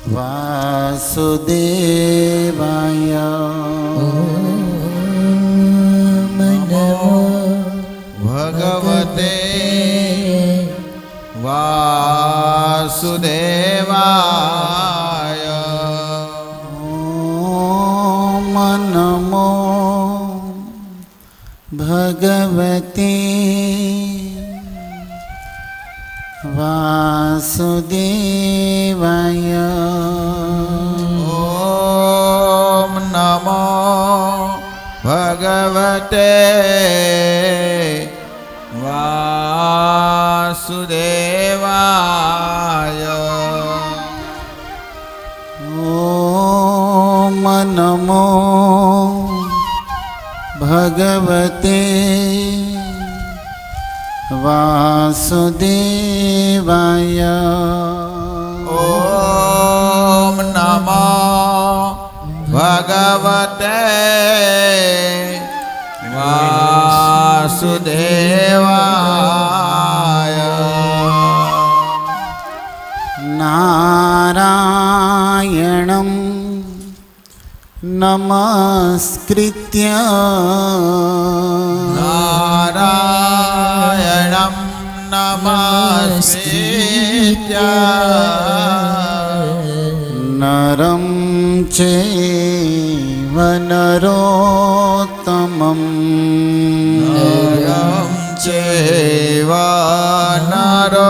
वासुदेवाय नमो भगवते वासुदेवाय। ओम नमो भगवते वासुदेवाय। ओम नमो भगवते वासुदेवाय। ओम नमो भगवते वासुदेवाय। ओम नमो भगवते वासुदेवाय। नारायणं नमस्कृत्य नारायणं नमस्कृत्य नरं चैव नरोत्तमं नरं चैव नरोत्तमं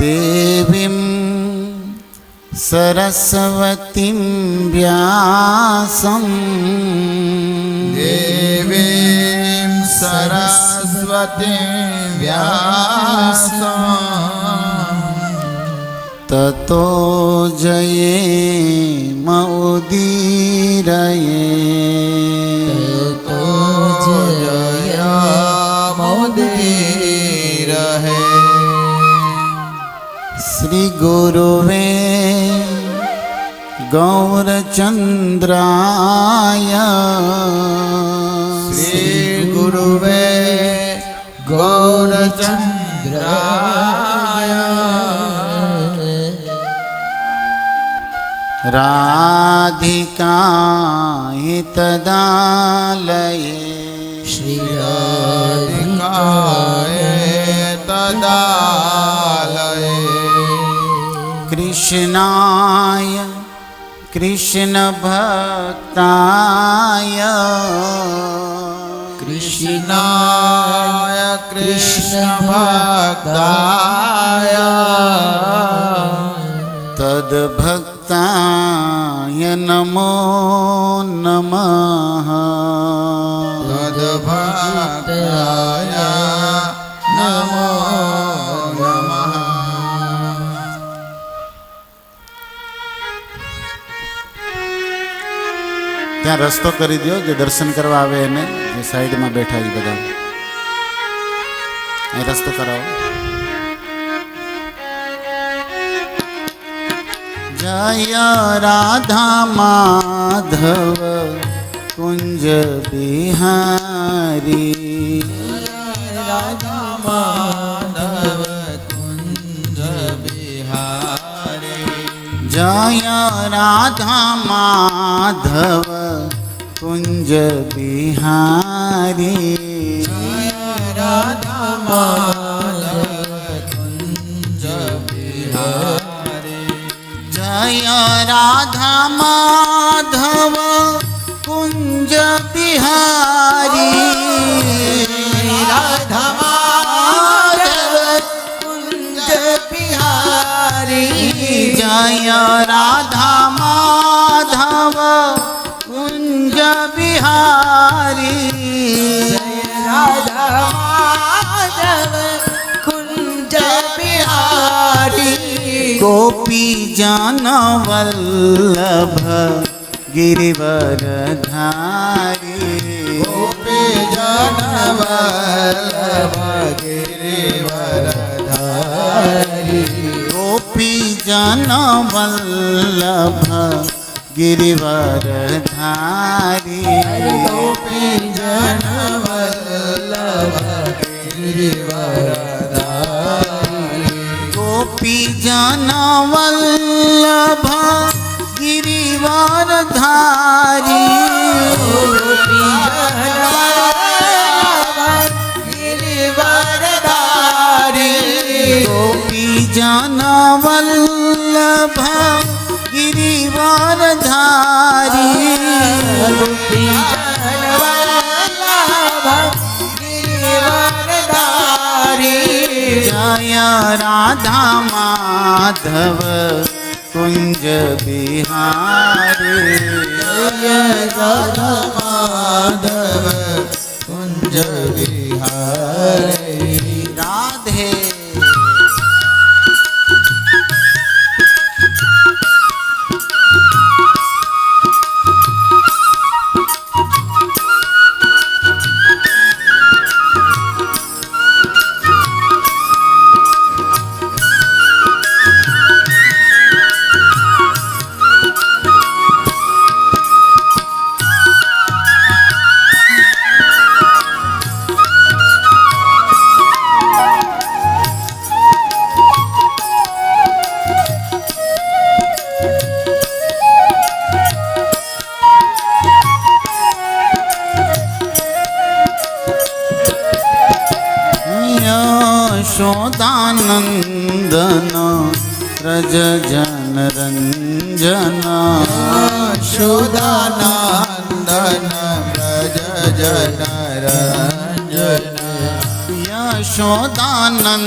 देवीं सरस्वतीं व्यासं देवीं सरस्वतीं व्यासं ततो जयेमुदीरये। ततो जयमुदीरये। श्री गुरुवे गौरचंद्राय श्री गुरुवे गौरचंद्राय राधिकाय तदालये श्री राधिकाय तदालये कृष्णाय कृष्ण भक्ताय कृष्णाय कृष्ण भक्ताय तद्भक्ताय नमो नमः। तद्भक्ताय नमो नमः। ત્યાં રસ્તો કરી દો જે દર્શન કરવા આવે એને, જે સાઈડમાં બેઠા એ બધા એ રસ્તો કરાવો. जय राधा माधव कुंज बिहारी। राधा माधव कुंज बिहारी। जय राधा माधव कुंज बिहारी। राधा माधव कुंज बिहारी। जय राधा माधव कुंज बिहारी। राधा माधव कुंज बिहारी। जय राधा माधव कुंज बिहारी। राधा माधव कुंज बिहारी। गोपी जन वल्लभ गिरिवरधारी। गोपी जन वल्लभ गिरिवरधारी। गोपी जन वल्लभ गिरिवरधारी। गोपी जन वल्लभ गिरिवरधारी। गोपी जन वल्लभ गिरिवरधारी गोपी जन वल्लभ गिरिवरधारी जय राधा माधव कुंज बिहारी जय राधा माधव कुंज बिहारी राधे यशोदानंदन व्रज जन रंजन यशोदानंदन व्रज जन रंजन यशोदानंदन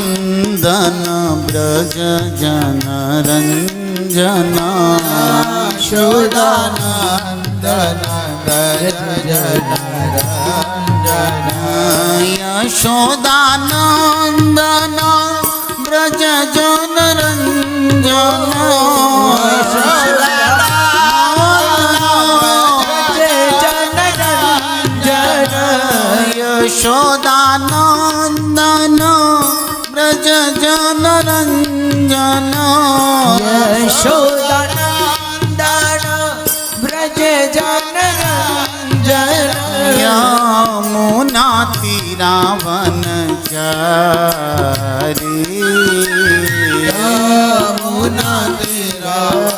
व्रज जन रंजन यशोदानंदन व्रज जन रंजन यशोदानंदन व्रज जन रंजन यशोदानंदन व्रज जन रंजन यशोदानंदन व्रज जन रंजन यमुना तीरावन चारी यमुना तीरावन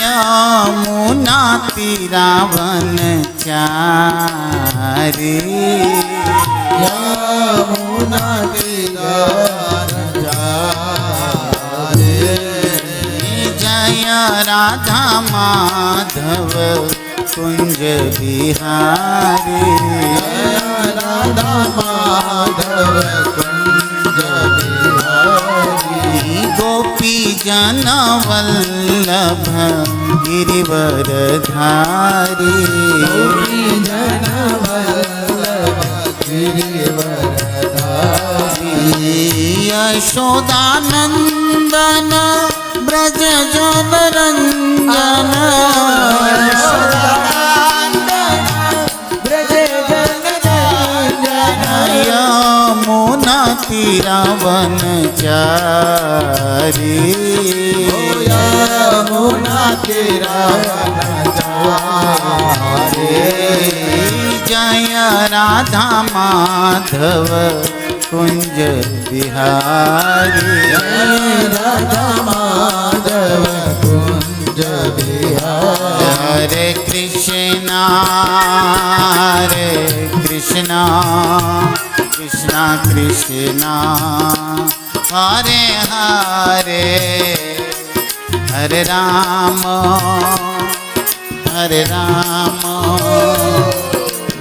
यमुना तीरावन चारी यमुना तीरावन जय राधा माधव कुंज बिहारी राधा माधव कुंज बिहारी गोपी जन वल्लभ गिरिवरधारी जन वल्लभ गिरिवरधारी यशोदानंदन व्रज जन रंजन यमुना तीरावन चारी यमुना तीरावन चारी जय राधा माधव कुंज बिहारी राधा माधव कुंज बिहारी हरे कृष्णा कृष्णा कृष्णा हरे हरे हरे राम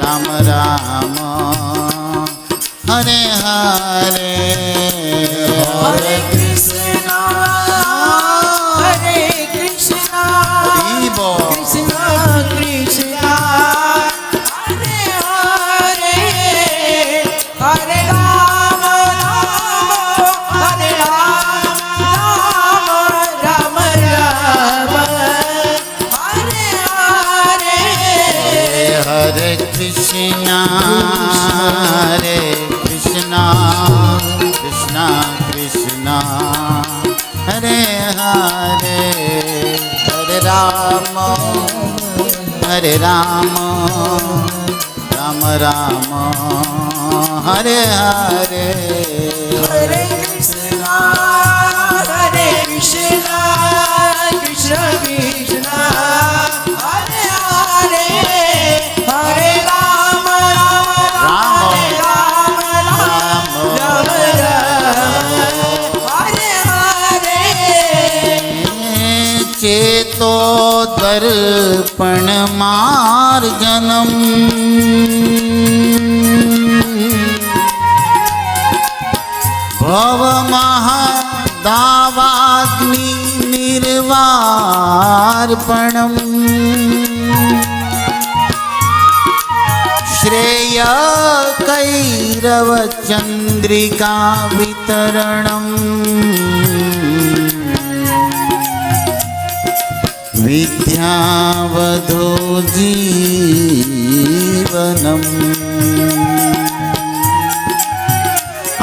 राम राम हरे हरे हरे कृष्णा कृष्णा कृष्णा हरे हरे हरे राम हरे राम राम हरे हरे हरे कृष्णा कृष्णा कृष्णा हरे हरे हरे राम राम राम हरे हरे हरे कृष्णा कृष्ण कृष्णा हरे हरे हरे राम राम राम राम राम हरे हरे चेतो दर्पण मार्जनम भव महादावाग्नि निर्वार्पणम श्रेय कैरव चंद्रिका वितरणम विद्यावधो जीवनम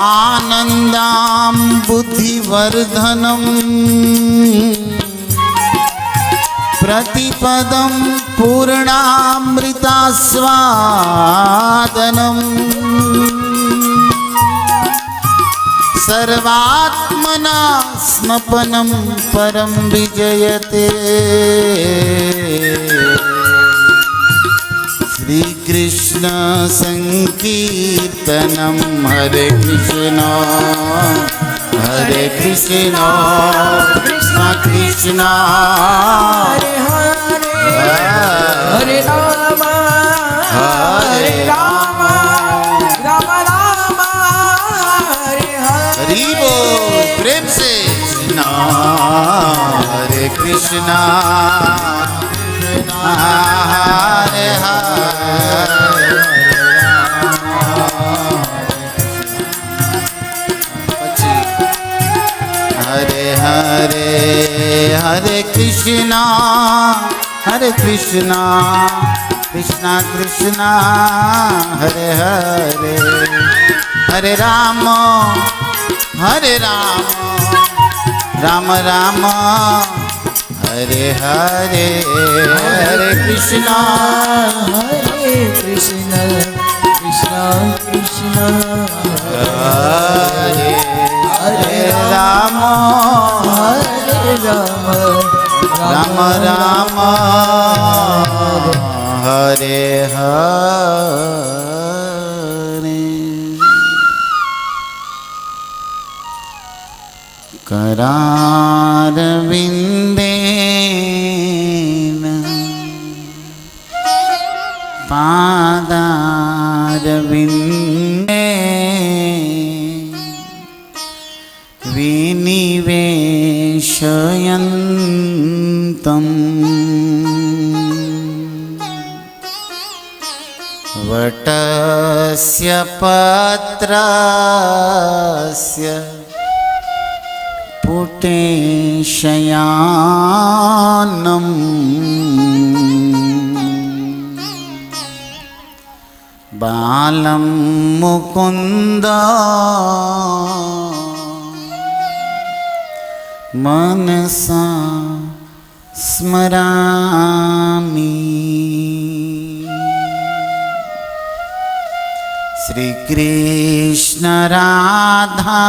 आनंदाम बुद्धिवर्धनम प्रतिपदम पूर्णामृतास्वादनम सर्वात्मना स्मपनं परम विजयते श्री कृष्ण संकीर्तनम हरे कृष्ण कृष्ण कृष्ण हरे हरे हरे राम राम राम राम हरे हरे हरि बोल प्रेम से कृष्ण हरे कृष्ण हरे हरे हरे हरे कृष्णा कृष्णा कृष्णा हरे हरे हरे राम राम राम हरे हरे हरे कृष्णा कृष्ण कृष्ण हरे हरे राम राम राम हरे हरे करारविन्देन पादारविन्दे विनिवेशयन्तम् वटस्य पत्रस्य पुटेशयानम् बालं मुकुन्द मनसा स्मरामि श्री कृष्ण राधा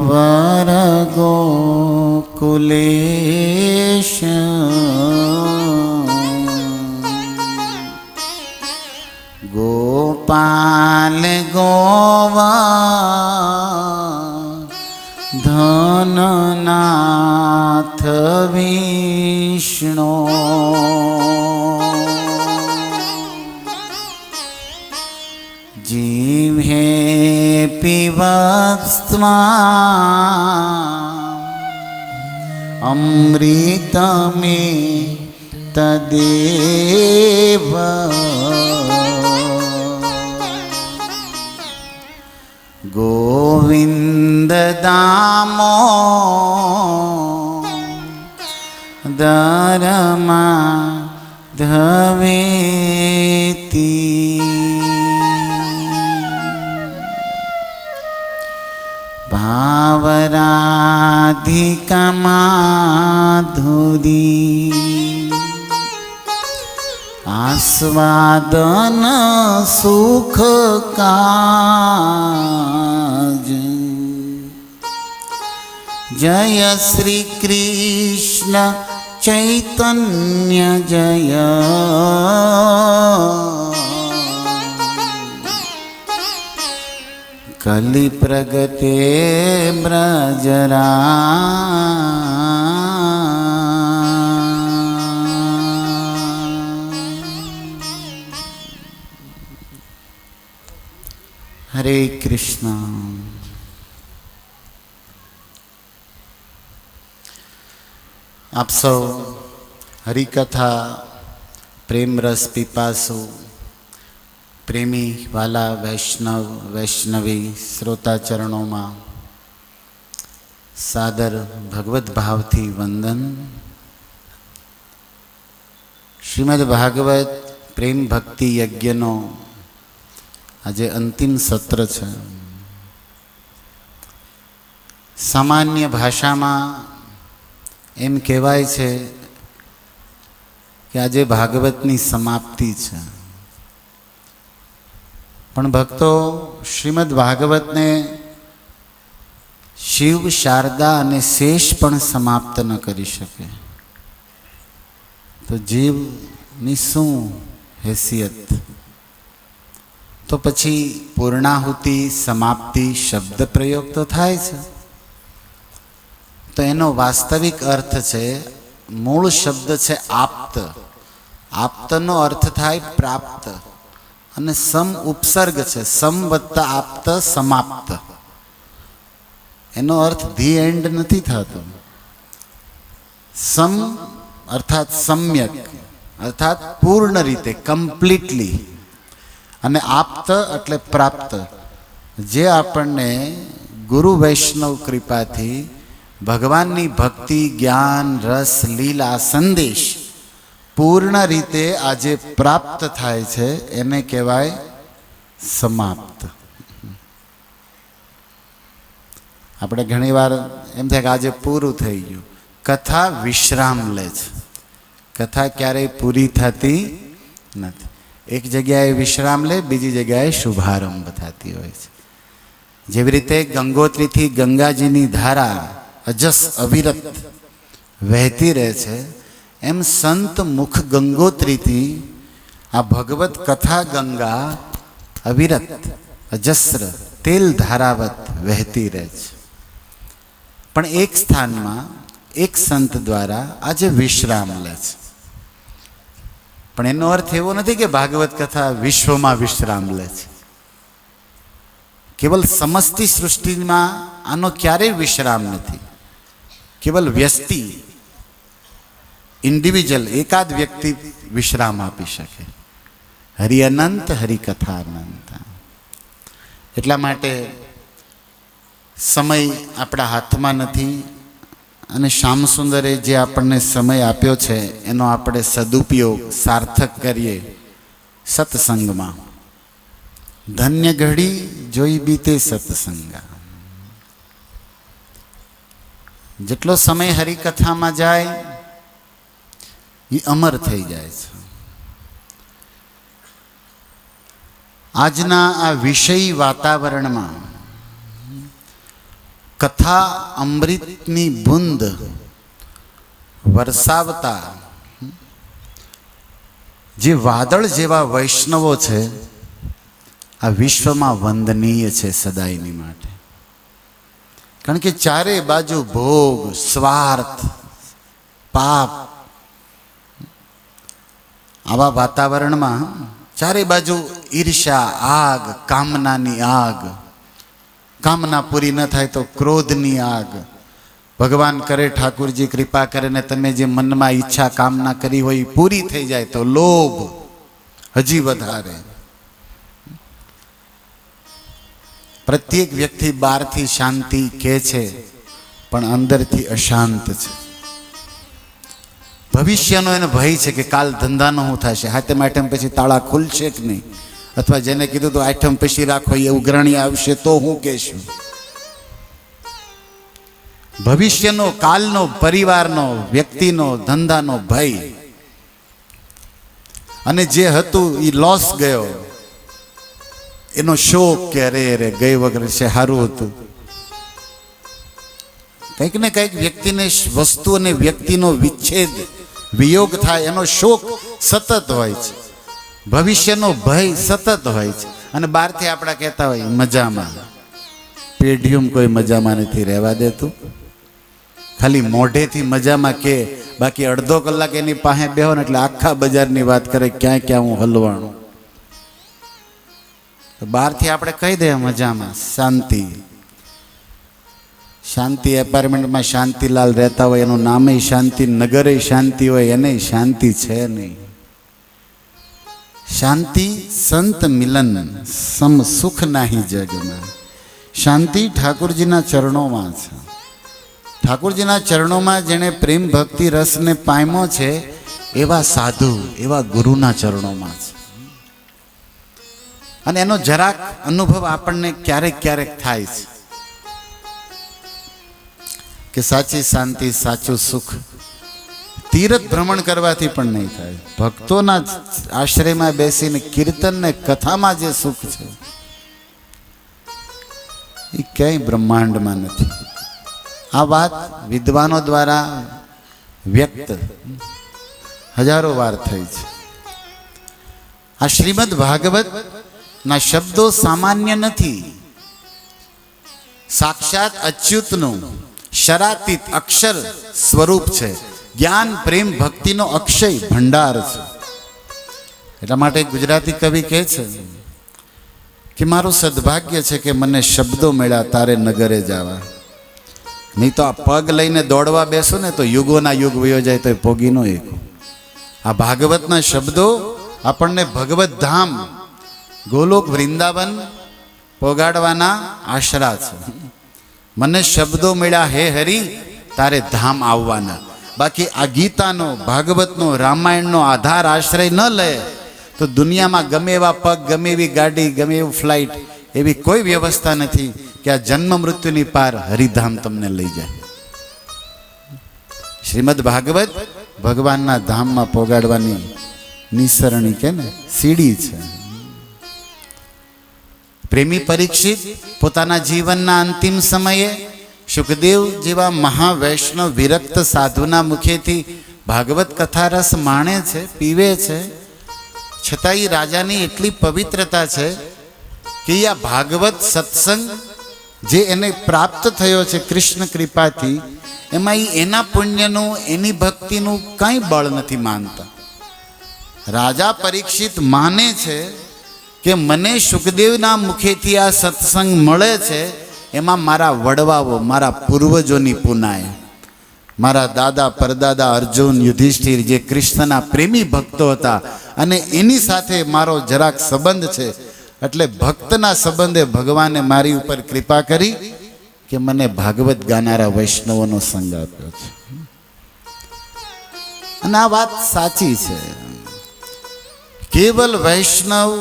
वर गोकुलेश गोपाल गोवा धननाथ विष्णु जीवे पिबत्स्मा अमृत में तदेव गोविंद दामो दरमा धवेति भावराधिका माधुरी આસ્વાદન સુખ કાજ જય શ્રી કૃષ્ણ ચૈતન્ય જય કલિ પ્રગટે બ્રજરા હરે કૃષ્ણ. આપ સૌ હરિકથા પ્રેમ રસ પીપાસુ પ્રેમી વાલા વૈષ્ણવ વૈષ્ણવી શ્રોતાચરણોમાં સાદર ભગવદ્ ભાવથી વંદન. શ્રીમદ ભાગવત પ્રેમ ભક્તિ યજ્ઞનો આજે અંતિમ સત્ર છે. સામાન્ય ભાષામાં એમ કહેવાય છે કે આજે ભાગવતની સમાપ્તિ છે. પણ ભક્તો, શ્રીમદ ભાગવતને શિવ, શારદા અને શેષ પણ સમાપ્ત ન કરી શકે તો જીવની શું હેસિયત? તો પછી પૂર્ણાહુતિ સમાપ્તિ શબ્દ પ્રયોગ તો થાય છે. તો એનો વાસ્તવિક અર્થ છે, મૂળ શબ્દ છે આપ્ત. આપ્તનો અર્થ થાય પ્રાપ્ત અને સમ ઉપસર્ગ છે, સમ વત્તા આપ્ત સમાપ્ત. એનો અર્થ ધી એન્ડ નથી થતો. સમ અર્થાત સમ્યક અર્થાત પૂર્ણ રીતે, કમ્પ્લીટલી, અને આપ્ત એટલે પ્રાપ્ત. જે આપણને ગુરુ વૈષ્ણવ કૃપાથી ભગવાનની ભક્તિ, જ્ઞાન, રસ, લીલા, સંદેશ પૂર્ણ રીતે આજે પ્રાપ્ત થાય છે એને કહેવાય સમાપ્ત. આપણે ઘણીવાર એમ થાય કે આજે પૂરું થઈ ગયું. કથા વિશ્રામ લે છે. કથા ક્યારેય પૂરી થતી નથી. એક જગ્યાએ વિશ્રામ લે, બીજી જગ્યાએ શુભારંભ થતી હોય છે. જેવી રીતે ગંગોત્રીથી ગંગાજીની ધારા અજસ અવિરત વહેતી રહે છે, એમ સંત મુખ ગંગોત્રીથી આ ભગવત કથા ગંગા અવિરત અજસ્ર તેલ ધારાવત વહેતી રહે છે. પણ એક સ્થાનમાં એક સંત દ્વારા આજે વિશ્રામ લે છે. પણ એનો અર્થ એવો નથી કે ભાગવત કથા વિશ્વમાં વિશ્રામ લે છે. કેવલ સમસ્તી સૃષ્ટિમાં આનો ક્યારેય વિશ્રામ નથી. કેવલ વ્યસ્તિ, ઇન્ડિવિજ્યુઅલ, એકાદ વ્યક્તિ વિશ્રામ આપી શકે. હરિ અનંત, હરિકથા અનંત. એટલા માટે સમય આપણા હાથમાં નથી અને શ્યામસુંદરે જે આપણને સમય આપ્યો છે એનો આપણે સદુપયોગ સાર્થક કરીએ સત્સંગમાં. ધન્ય ઘડી જોઈ બીતે સત્સંગા. જેટલો સમય હરિકથામાં જાય એ અમર થઈ જાય છે. આજના આ વિષયી વાતાવરણમાં કથા અમૃતની બુંદ વરસાવતા જે વાદળ જેવા વૈષ્ણવો છે આ વિશ્વમાં વંદનીય છે સદાયની માટે. કારણ કે ચારે બાજુ ભોગ, સ્વાર્થ, પાપ, આવા વાતાવરણમાં ચારે બાજુ ઈર્ષ્યા, આગ, કામનાની આગ. કામના પૂરી ન થાય તો ક્રોધની આગ. ભગવાન કરે, ઠાકુરજી કૃપા કરે ને તમે જે મનમાં ઈચ્છા કામના કરી હોય એ પૂરી થઈ જાય તો લોભ હજી વધારે. પ્રત્યેક વ્યક્તિ બહારથી શાંતિ કહે છે પણ અંદરથી અશાંત છે. ભવિષ્યનો એને ભય છે કે કાલ ધંધાનો શું થશે, હાથમ આઠમ પછી તાળા ખુલશે કે નહીં, અથવા જેને કીધું તો આઠમ પછી રાખો એ ઉઘરાણી આવશે તો હું કહેશું. ભવિષ્યનો, કાલનો, પરિવારનો, વ્યક્તિનો, ધંધાનો ભય. અને જે હતું એ લોસ ગયો, એનો શોક કે અરે અરે ગઈ વગર છે સારું હતું. કંઈક ને કંઈક વ્યક્તિને વસ્તુ અને વ્યક્તિનો વિચ્છેદ વિયોગ થાય એનો શોક સતત હોય છે, ભવિષ્યનો ભય સતત હોય છે. અને બહારથી આપણા કહેતા હોય મજામાં, પેઢીઓમાં કોઈ મજામાં નથી રહેવા દેતું. ખાલી મોઢેથી મજામાં કે, બાકી અડધો કલાક એની પાસે બેહો ને એટલે આખા બજારની વાત કરે ક્યાં ક્યાં હું હલવાણું. તો બહારથી આપણે કહી દે મજામાં, શાંતિ શાંતિ. એપાર્ટમેન્ટમાં શાંતિલાલ રહેતા હોય, એનું નામે શાંતિ, નગરે શાંતિ હોય, એને શાંતિ છે નહીં. શાંતિ સંત મિલન સમ સુખ નાહી જગમાં. શાંતિ ઠાકોરજીના ચરણોમાં છે. ઠાકોરજીના ચરણોમાં જેણે પ્રેમ ભક્તિ રસને પામ્યો છે એવા સાધુ, એવા ગુરુના ચરણોમાં છે. અને એનો જરાક અનુભવ આપણને ક્યારેક ક્યારેક થાય છે કે સાચી શાંતિ, સાચું સુખ તીરથ ભ્રમણ કરવાથી પણ નહીં થાય. ભક્તોના આશ્રયમાં બેસીને કીર્તન ને કથામાં જે સુખ છે એ ક્યાંય બ્રહ્માંડમાં નથી. આ વાત વિદ્વાનો દ્વારા વ્યક્ત હજારો વાર થઈ છે. આ શ્રીમદ ભાગવત ના શબ્દો સામાન્ય નથી. સાક્ષાત અચ્યુતનું શરાતીત અક્ષર સ્વરૂપ છે. જ્ઞાન પ્રેમ ભક્તિનો અક્ષય ભંડાર છે. એટલા માટે ગુજરાતી કવિ કહે છે કે મારું સદભાગ્ય છે કે મને શબ્દો મળ્યા તારે નગરે જવા. નહીં તો આ પગ લઈને દોડવા બેસો ને તો યુગોના યુગ વયો જાય તો પોગી નો એક. આ ભાગવતના શબ્દો આપણને ભગવત ધામ, ગોલોક વૃંદાવન પોગાડવાના આશરા છે. મને શબ્દો મળ્યા હે હરી તારે ધામ આવવાના. બાકી આ ગીતાનો, ભાગવતનો, રામાયણનો આધાર આશ્રય ન લે તો દુનિયામાં ગમે એવા પગ, ગમે એવી ગાડી, ગમે એવું ફ્લાઇટ, એવી કોઈ વ્યવસ્થા નથી કે આ જન્મ મૃત્યુની પાર હરિધામ તમને લઈ જાય. શ્રીમદ ભાગવત ભગવાનના ધામમાં પોગાડવાની નિસરણી કે ને સીડી છે. પ્રેમી પરીક્ષિત પોતાના જીવનના અંતિમ સમયે સુખદેવ જેવા મહાવૈષ્ણવ વિરક્ત સાધુના મુખેથી ભાગવત કથા રસ માણે છે, પીવે છે. છતાં એ રાજાની એટલી પવિત્રતા છે કે આ ભાગવત સત્સંગ જે એને પ્રાપ્ત થયો છે કૃષ્ણ કૃપાથી, એમાં એના પુણ્યનું, એની ભક્તિનું કંઈ બળ નથી માનતા. રાજા પરીક્ષિત માને છે કે મને સુખદેવના મુખેથી આ સત્સંગ મળે છે, એમાં મારા વડવાઓ, મારા પૂર્વજોની પુનાય, મારા દાદા પરદાદા અર્જુન, યુધિષ્ઠિર જે કૃષ્ણના પ્રેમી ભક્તો હતા, અને એની સાથે મારો જરાક સંબંધ છે. એટલે ભક્તના સંબંધે ભગવાને મારી ઉપર કૃપા કરી કે મને ભાગવત ગાનારા વૈષ્ણવોનો સંગ આપ્યો છે. અને આ વાત સાચી છે. કેવલ વૈષ્ણવ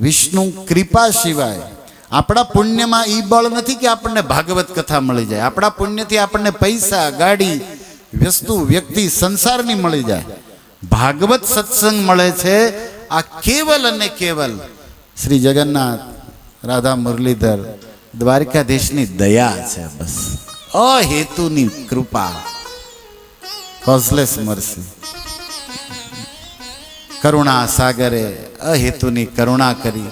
વિષ્ણુ કૃપા સિવાય આપણા પુણ્યમાં ઈ બળ નથી કે આપણને ભાગવત કથા મળી જાય. આપણા પુણ્યથી આપણને પૈસા, ગાડી, વસ્તુ, વ્યક્તિ, સંસારની મળી જાય. ભાગવત સત્સંગ મળે છે. આ કેવલ અને કેવલ શ્રી જગન્નાથ, રાધા મુરલીધર, દ્વારકાધીશની દયા છે. બસ અહેતુની કૃપા, કોઝલેસ મર્સી. કરુણા સાગરે અહેતુની કરુણા કરી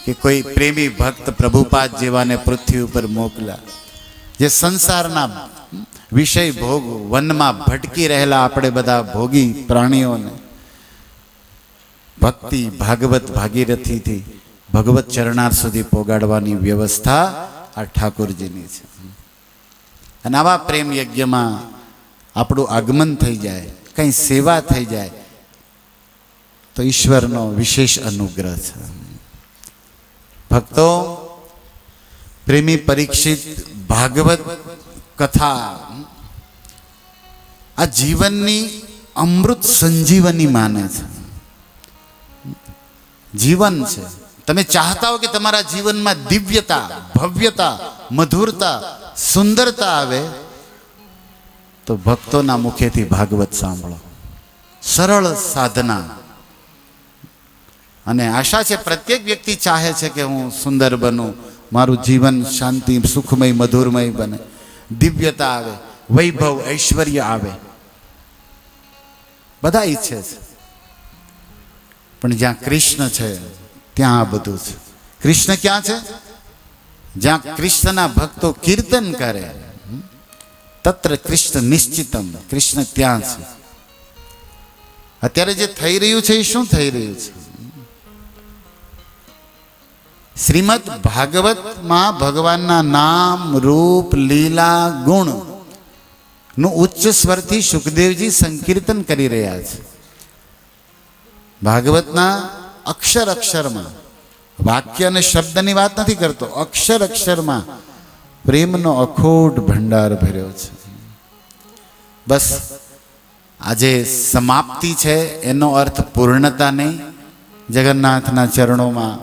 કે કોઈ પ્રેમી ભક્ત પ્રભુપાદ જેવાને પૃથ્વી ઉપર મોકલા. જે સંસારના વિષય ભોગ વનમાં ભટકી રહેલા આપણે બધા ભોગી પ્રાણીઓને ભક્તિ, ભાગવત ભાગીરથીથી ભગવત ચરણાર સુધી પોગાડવાની વ્યવસ્થા આ ઠાકોરજીની છે. અને આવા પ્રેમ યજ્ઞમાં આપણું આગમન થઈ જાય, કંઈ સેવા થઈ જાય તો ઈશ્વરનો વિશેષ અનુગ્રહ છે. ભક્તો, પ્રેમી પરીક્ષિત ભાગવત કથા આ જીવનની અમૃત સંજીવની માને છે. જીવન છે. તમે ચાહતા હો કે તમારા જીવનમાં દિવ્યતા, ભવ્યતા, મધુરતા, સુંદરતા આવે તો ભક્તોના મુખેથી ભાગવત સાંભળો. સરળ સાધના, અને આશા છે પ્રત્યેક વ્યક્તિ ચાહે છે કે હું સુંદર બનું, મારું જીવન શાંતિ સુખમય મધુરમય બને, દિવ્યતા આવે, વૈભવ ઐશ્વર્ય આવે, બધા ઈચ્છે છે. પણ જ્યાં કૃષ્ણ છે ત્યાં આ બધું છે. કૃષ્ણ ક્યાં છે? જ્યાં કૃષ્ણના ભક્તો કીર્તન કરે, તત્ર કૃષ્ણ નિશ્ચિતમ, કૃષ્ણ ત્યાં છે. અત્યારે જે થઈ રહ્યું છે એ શું થઈ રહ્યું છે? શ્રીમદ ભાગવતમાં ભગવાનના નામ, રૂપ, લીલા, ગુણ નું ઉચ્ચ સ્વરથી સુખદેવજી સંકીર્તન કરી રહ્યા છે. ભાગવતના અક્ષર અક્ષરમાં, વાક્ય અને શબ્દની વાત નથી કરતો, અક્ષર અક્ષરમાં પ્રેમનો અખોટ ભંડાર ભર્યો છે. બસ આજે સમાપ્તિ છે એનો અર્થ પૂર્ણતા નહીં. જગન્નાથના ચરણોમાં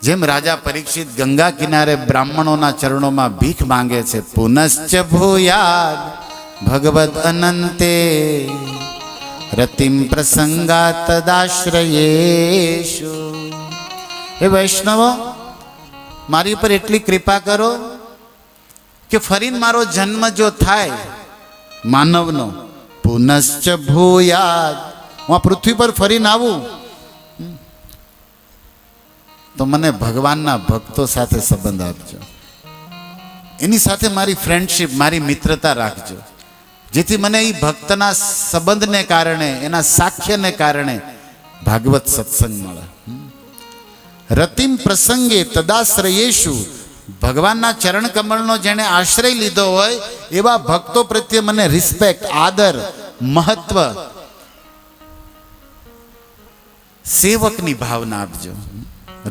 જેમ રાજા પરીક્ષિત ગંગા કિનારે બ્રાહ્મણોના ચરણોમાં ભીખ માંગે છે, પુનશ્ચ ભૂયાદ ભગવદ અનંતે રતિમ પ્રસંગા તદાશ્રયેશુ. હે વૈષ્ણવો, મારી ઉપર એટલી કૃપા કરો કે ફરીને મારો જન્મ જો થાય માનવનો, પુનશ્ચ ભૂયાદ, હું આ પૃથ્વી પર ફરીને આવું તો મને ભગવાનના ભક્તો સાથે સંબંધ આપજો, એની સાથે મારી ફ્રેન્ડશિપ, મારી મિત્રતા રાખજો, જેથી મને એ ભક્તના સંબંધને કારણે, એના સાક્ષ્યને કારણે ભાગવત સત્સંગ મળે. રતિમ પ્રસંગે તદાશ્રયેશુ, ભગવાનના ચરણ કમળનો જેણે આશ્રય લીધો હોય એવા ભક્તો પ્રત્યે મને રિસ્પેક્ટ, આદર, મહત્વ, સેવકની ભાવના આપજો.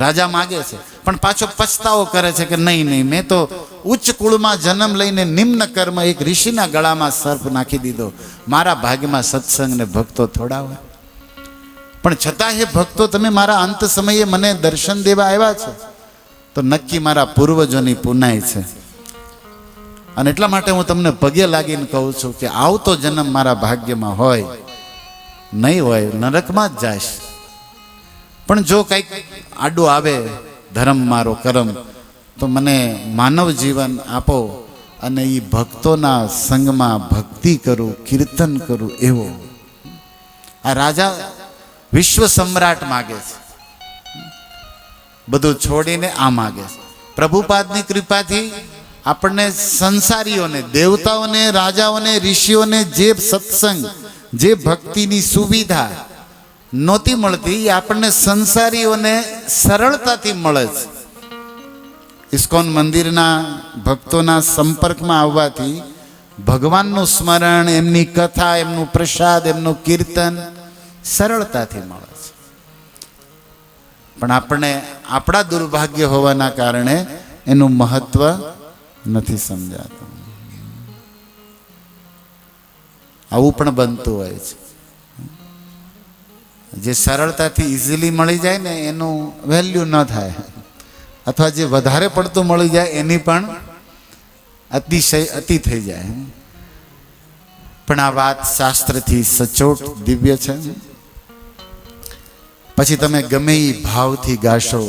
રાજા માગે છે પણ પાછો પછતાવો કરે છે કે નહીં નહીં, મેં તો ઉચ્ચ કુળમાં જન્મ લઈને નિમ્ન કર્મ એક ઋષિના ગળામાં સર્પ નાખી દીધો, મારા ભાગ્યમાં સત્સંગ ને ભક્તો થોડા હોય. પણ છતાં હે ભક્તો, તમે મારા અંત સમયે મને દર્શન દેવા આવ્યા છો તો નક્કી મારા પૂર્વજોની પુનાઈ છે. અને એટલા માટે હું તમને પગે લાગીને કહું છું કે આવતો જન્મ મારા ભાગ્યમાં હોય, નહીં હોય નરકમાં જ જાશ. પણ જો કંઈક આડું આવે, ધર્મ મારો કરમ, તો મને માનવ જીવન આપો અને એ ભક્તોના સંગમાં ભક્તિ કરું, કીર્તન કરું એવો. આ રાજા વિશ્વ સમ્રાટ માગે છે, બધું છોડીને આ માગે છે. પ્રભુપાદની કૃપાથી આપણને સંસારીઓને, દેવતાઓને, રાજાઓને, ઋષિઓને જે સત્સંગ, જે ભક્તિની સુવિધા નહોતી મળતી એ આપણને સંસારીઓને સરળતાથી મળે છે. ઇસ્કોન મંદિરના ભક્તોના સંપર્કમાં આવવાથી ભગવાનનું સ્મરણ, એમની કથા, એમનું પ્રસાદ, એમનું કીર્તન સરળતાથી મળે છે. પણ આપણે આપણા દુર્ભાગ્ય હોવાના કારણે એનું મહત્વ નથી સમજાતું. આવું પણ બનતું હોય છે. જે સરળતાથી ઇઝીલી મળી જાય ને એનું વેલ્યુ ન થાય, અથવા જે વધારે પડતું મળી જાય એની પણ અતિશય અતિ થઈ જાય. પણ આ વાત શાસ્ત્રથી સચોટ દિવ્ય છે. પછી તમે ગમે એ ભાવથી ગાશો,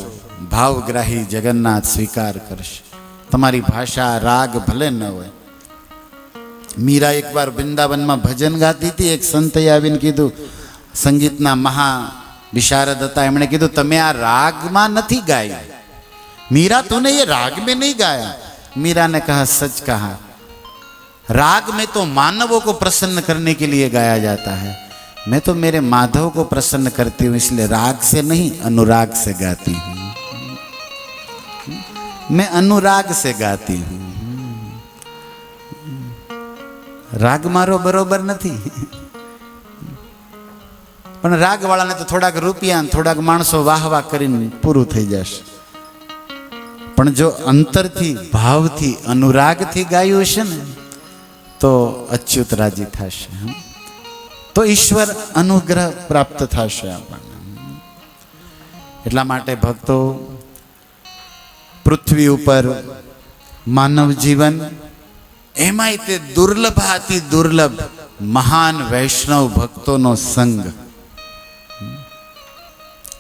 ભાવગ્રાહી જગન્નાથ સ્વીકાર કરશે. તમારી ભાષા, રાગ ભલે ન હોય. મીરા એકવાર વૃંદાવનમાં ભજન ગાતી હતી, એક સંતે આવીને કીધું, સંગીતના મહા વિશારદ હતા, એમણે કીધું તમે આ રાગમાં નથી ગાયા. मीरा तूने ये राग में नहीं गाया. मीरा ने कहा सच कहा, राग में तो मानवों को प्रसन्न करने के लिए गाया जाता है, मैं तो मेरे माधव को प्रसन्न करती हूँ, इसलिए राग से नहीं अनुराग से गाती हूँ. मैं अनुराग से गाती हूँ. राग मारो बरोबर नहीं, પણ રાગ વાળાને તો થોડાક રૂપિયા, થોડાક માણસો વાહ વાહ કરીને પૂરું થઈ જશે. પણ જો અંતરથી, ભાવથી, અનુરાગથી ગાયું હશે ને તો અચ્યુત રાજી થશે, તો ઈશ્વર અનુગ્રહ પ્રાપ્ત થશે આપણને. એટલા માટે ભક્તો, પૃથ્વી ઉપર માનવ જીવન, એમાંય તે દુર્લભાતિ દુર્લભ મહાન વૈષ્ણવ ભક્તોનો સંગ,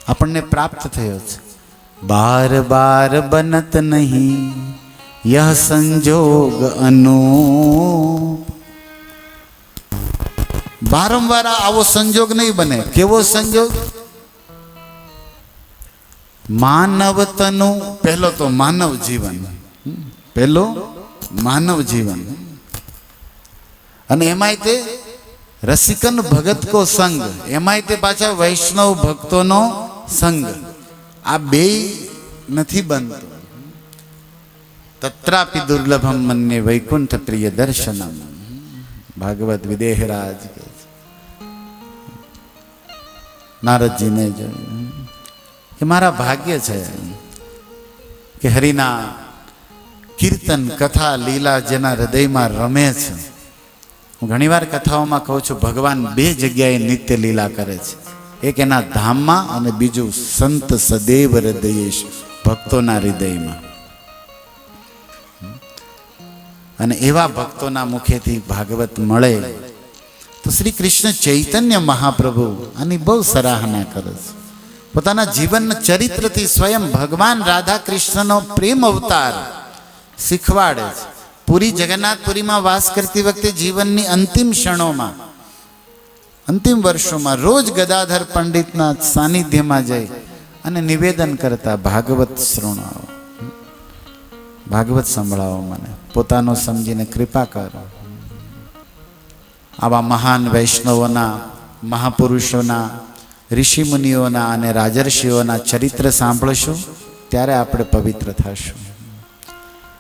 આપણને પ્રાપ્ત થયો છે. બાર બાર બનત નહીં યહ સંજોગ અનૂપ. વારંવાર આવો સંજોગ નહીં બને. કેવો સંજોગ? માનવ તનુ. પહેલો તો માનવ જીવન, પહેલો માનવ જીવન, અને એમાંય તે રસિકન ભગત કો સંગ, એમાંય તે પાછા વૈષ્ણવ ભક્તોનો સંગ. આ બેય નથી બનતું. તત્રાપી દુર્લભમ મન્યે વૈકુંઠ પ્રિય દર્શનમ. ભાગવત વિદેહરાજ કે નારદજીને જોયું કે મારા ભાગ્ય છે કે હરિના કીર્તન કથા લીલા જેના હૃદયમાં રમે છે. હું ઘણીવાર કથાઓમાં કહું છું, ભગવાન બે જગ્યાએ નિત્ય લીલા કરે છે. એક એના ધામમાં અને બીજું સંત સદૈવ હૃદયેશ, ભક્તોના હૃદયમાં. અને એવા ભક્તોના મુખેથી ભાગવત મળે તો શ્રી કૃષ્ણ ચૈતન્ય મહાપ્રભુ આની બહુ સરાહના કરે છે. પોતાના જીવનના ચરિત્રથી સ્વયં ભગવાન રાધા કૃષ્ણનો પ્રેમ અવતાર શીખવાડે છે. પૂરી જગન્નાથપુરીમાં વાસ કરતી વખતે જીવનની અંતિમ ક્ષણોમાં, અંતિમ વર્ષોમાં રોજ ગદાધર પંડિતના સાનિધ્યમાં જઈ અને નિવેદન કરતા, ભાગવત શૃણાવો, ભાગવત સંભળાવો, મને પોતાનો સમજીને કૃપા કરો. આવા મહાન વૈષ્ણવોના, મહાપુરુષોના, ઋષિમુનિઓના અને રાજર્ષિઓના ચરિત્ર સાંભળશું ત્યારે આપણે પવિત્ર થશું.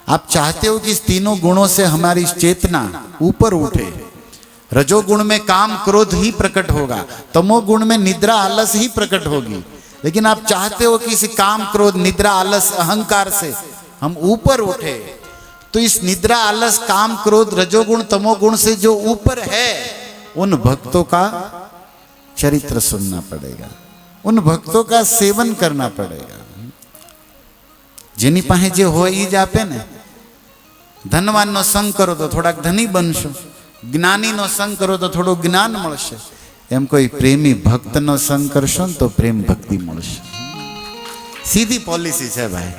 आप चाहते हो कि तीनों गुणों से हमारी चेतना ऊपर उठे. रजोगुण में काम क्रोध ही प्रकट होगा, तमोगुण में निद्रा आलस ही प्रकट होगी. लेकिन आप चाहते हो कि इस काम क्रोध निद्रा आलस अहंकार से हम ऊपर उठे, तो इस निद्रा आलस काम क्रोध रजोगुण तमोगुण से जो ऊपर है, उन भक्तों का चरित्र सुनना पड़ेगा, उन भक्तों का सेवन करना पड़ेगा. જેની પાસે જે હોય એ જ આપે ને. ધનવાનનો સંગ કરો તો થોડાક ધની બનશો, જ્ઞાનીનો સંગ કરો તો થોડું જ્ઞાન મળશે. એમ કોઈ પ્રેમી ભક્તનો સંગ કરશો ને તો પ્રેમ ભક્તિ મળશે. સીધી પોલિસી છે ભાઈ,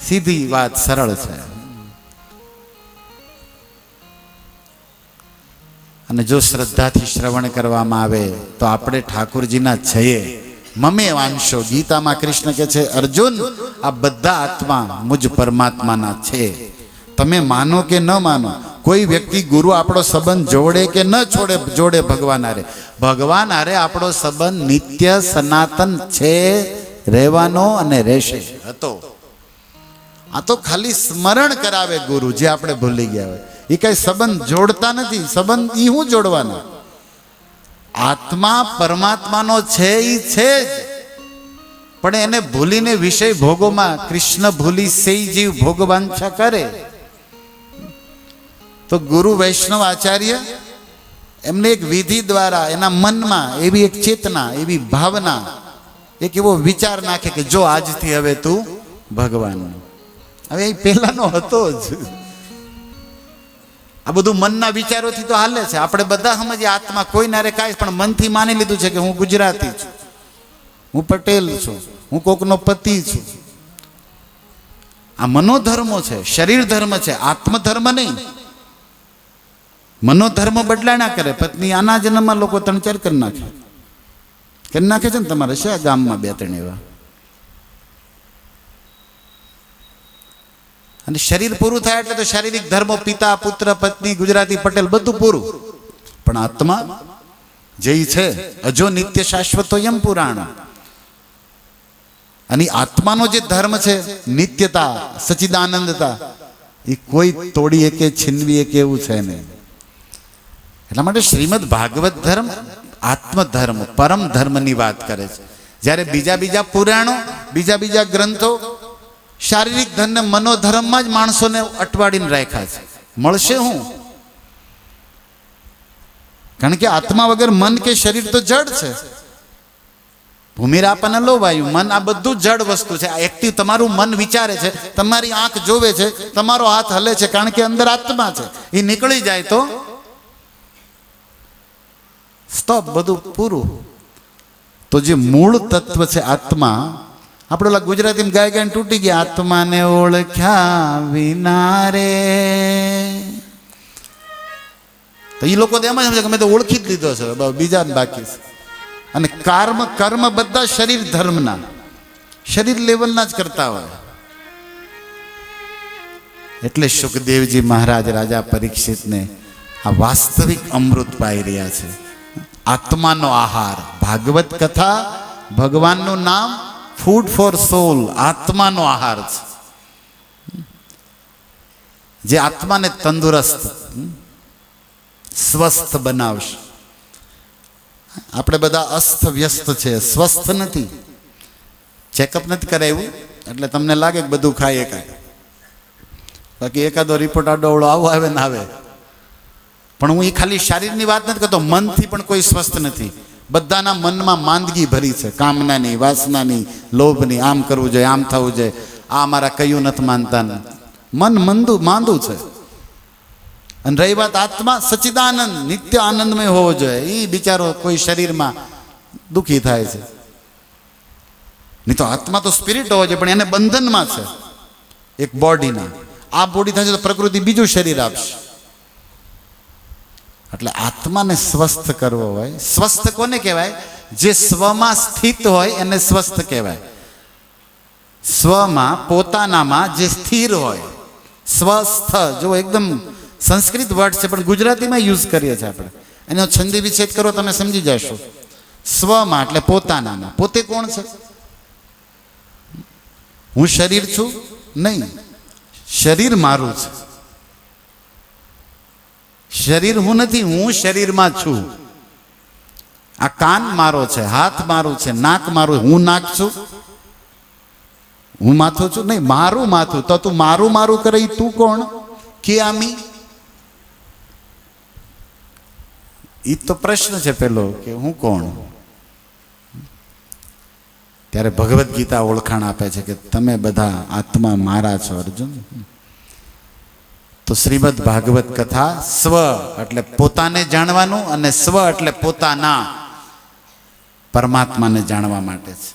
સીધી વાત, સરળ છે. અને જો શ્રદ્ધાથી શ્રવણ કરવામાં આવે તો આપણે ઠાકુરજીના છીએ. મમે વાંશો, ગીતામાં કૃષ્ણ કહે છે, અર્જુન આ બધા આત્મા મુજ પરમાત્માના છે. તમે માનો કે ન માનો, કોઈ વ્યક્તિ ગુરુ આપણો સંબંધ જોડે કે ન છોડે, જોડે ભગવાન હારે, ભગવાન હારે આપણો સંબંધ નિત્ય સનાતન છે, રહેવાનો અને રહેશે. હતો આ તો ખાલી સ્મરણ કરાવે ગુરુ, જે આપણે ભૂલી ગયા હોય. એ કઈ સંબંધ જોડતા નથી. સંબંધ ઈ હું જોડવાના? આત્મા પરમાત્માનો છે એ છે જ, પણ એને ભૂલીને વિષય ભોગોમાં કૃષ્ણ ભૂલી સેઈ જીવ ભોગવાંછા કરે. તો ગુરુ વૈષ્ણવ આચાર્ય એમને એક વિધિ દ્વારા એના મનમાં એવી એક ચેતના, એવી ભાવના, એક એવો વિચાર નાખે કે જો આજથી હવે તું ભગવાન. હવે એ પહેલાનો હતો જ. આ બધું મનના વિચારોથી તો હાલે છે. આપણે બધા સમજીએ આત્મા કોઈ ના રે કાંઈ, પણ મનથી માની લીધું છે કે હું ગુજરાતી છું, હું પટેલ છું, હું કોકનો પતિ છું. આ મનોધર્મો છે, શરીર ધર્મ છે, આત્મધર્મ નહીં. મનોધર્મ બદલા ના કરે. પત્ની આના જન્મમાં લોકો 3-4 કરી નાખે છે ને. તમારે છે આ ગામમાં 2-3 એવા. અને શરીર પૂરું થાય એટલે તો શારીરિક ધર્મો, પિતા પુત્ર પત્ની ગુજરાતી પટેલ બધું પૂરું. પણ આત્મા જે છે અજો નિત્ય શાશ્વતો યમ પુરાણ. અને આત્માનો જે ધર્મ છે નિત્યતા, સચિદાનંદતા, એ કોઈ તોડી કે છીનવી કે એવું છે નહીં. એટલા માટે શ્રીમદ ભાગવત ધર્મ આત્મધર્મ, પરમ ધર્મની વાત કરે છે. જ્યારે બીજા પુરાણો, બીજા ગ્રંથો શારીરિક ધર્મ, મનોધર્મમાં જ માણસોને અટવાડીને રાખ્યા છે. મળશે હું? કારણ કે આત્મા વગર મન કે શરીર તો જડ છે. ભૂમિરાપન લો વાયુ, મન આ બધું જડ વસ્તુ છે. આ એક્ટિવ તમારું મન વિચારે છે, તમારી આંખ જોવે છે, તમારો હાથ હલે છે, કારણ કે અંદર આત્મા છે. એ નીકળી જાય તો સ્ટોપ, બધું પૂરું. તો જે મૂળ તત્વ છે આત્મા, આપણે ઓલા ગુજરાતીમાં ગાય ગાયને તૂટી ગયા, આત્માને ઓળખ્યા વિના રે. તો એ લોકો તો એમ જ સમજે કે મેં તો ઓળખી જ લીધો છે, બીજા બાકી છે. અને કર્મ બધા શરીર ધર્મના, શરીર લેવલના જ કરતા હોય. એટલે સુખદેવજી મહારાજ રાજા પરીક્ષિતને આ વાસ્તવિક અમૃત પાઈ રહ્યા છે. આત્માનો આહાર, ભાગવત કથા, ભગવાનનું નામ, ફૂડ ફોર સોલ, આત્માનો આહાર છે, જે આત્માને તંદુરસ્ત સ્વસ્થ બનાવશે. આપણે બધા અસ્ત વ્યસ્ત છે, સ્વસ્થ નથી. ચેકઅપ નથી કરાવ્યું એટલે તમને લાગે કે બધું ખાઈએ કાંઈ, બાકી એકાદો રિપોર્ટ આડો અવળો આવો આવે ને આવે. પણ હું એ ખાલી શારીરની વાત નથી કરતો, મનથી પણ કોઈ સ્વસ્થ નથી. બધાના મનમાં માંદગી ભરી છે, કામનાની, વાસનાની, લોભની. આમ કરવું જોઈએ, આમ થવું જોઈએ, આ મારા કયું નથી માનતા. મન માંદું છે. અને રહી વાત આત્મા, સચ્ચિદાનંદ નિત્ય આનંદમય હોવો જોઈએ. એ બિચારો કોઈ શરીરમાં દુઃખી થાય છે. નહીં તો આત્મા તો સ્પિરિટ હોવો જોઈએ, પણ એને બંધનમાં છે એક બોડીના. આ બોડી થશે તો પ્રકૃતિ બીજું શરીર આપશે. એટલે આત્માને સ્વસ્થ કરવો હોય. સ્વસ્થ કોને કહેવાય? જે સ્વમાં સ્થિત હોય એને સ્વસ્થ કહેવાય. સ્વમાં, પોતાનામાં જે સ્થિર હોય, સ્વસ્થ. જો એકદમ સંસ્કૃત વર્ડ છે પણ ગુજરાતીમાં યુઝ કરીએ છીએ આપણે. એનો છંદી વિચ્છેદ કરો તમે સમજી જશો. સ્વમાં એટલે પોતાનામાં. પોતે કોણ છે? હું શરીર છું? નહીં, શરીર મારું છે. શરીર હું નથી, હું શરીરમાં છું. આ કાન મારો છે, હાથ મારું છે, નાક મારું. હું નાક છું? હું માથું છું? નહીં, મારું માથું. તો તું મારું મારું કરે, તું કોણ? કે આમી? એ તો પ્રશ્ન છે પેલો, કે હું કોણ? ત્યારે ભગવદ્ ગીતા ઓળખાણ આપે છે કે તમે બધા આત્મા મારા છો અર્જુન. તો શ્રીમદ ભાગવત કથા સ્વ એટલે પોતાને જાણવાનું, અને સ્વ એટલે પોતાના પરમાત્માને જાણવા માટે છે.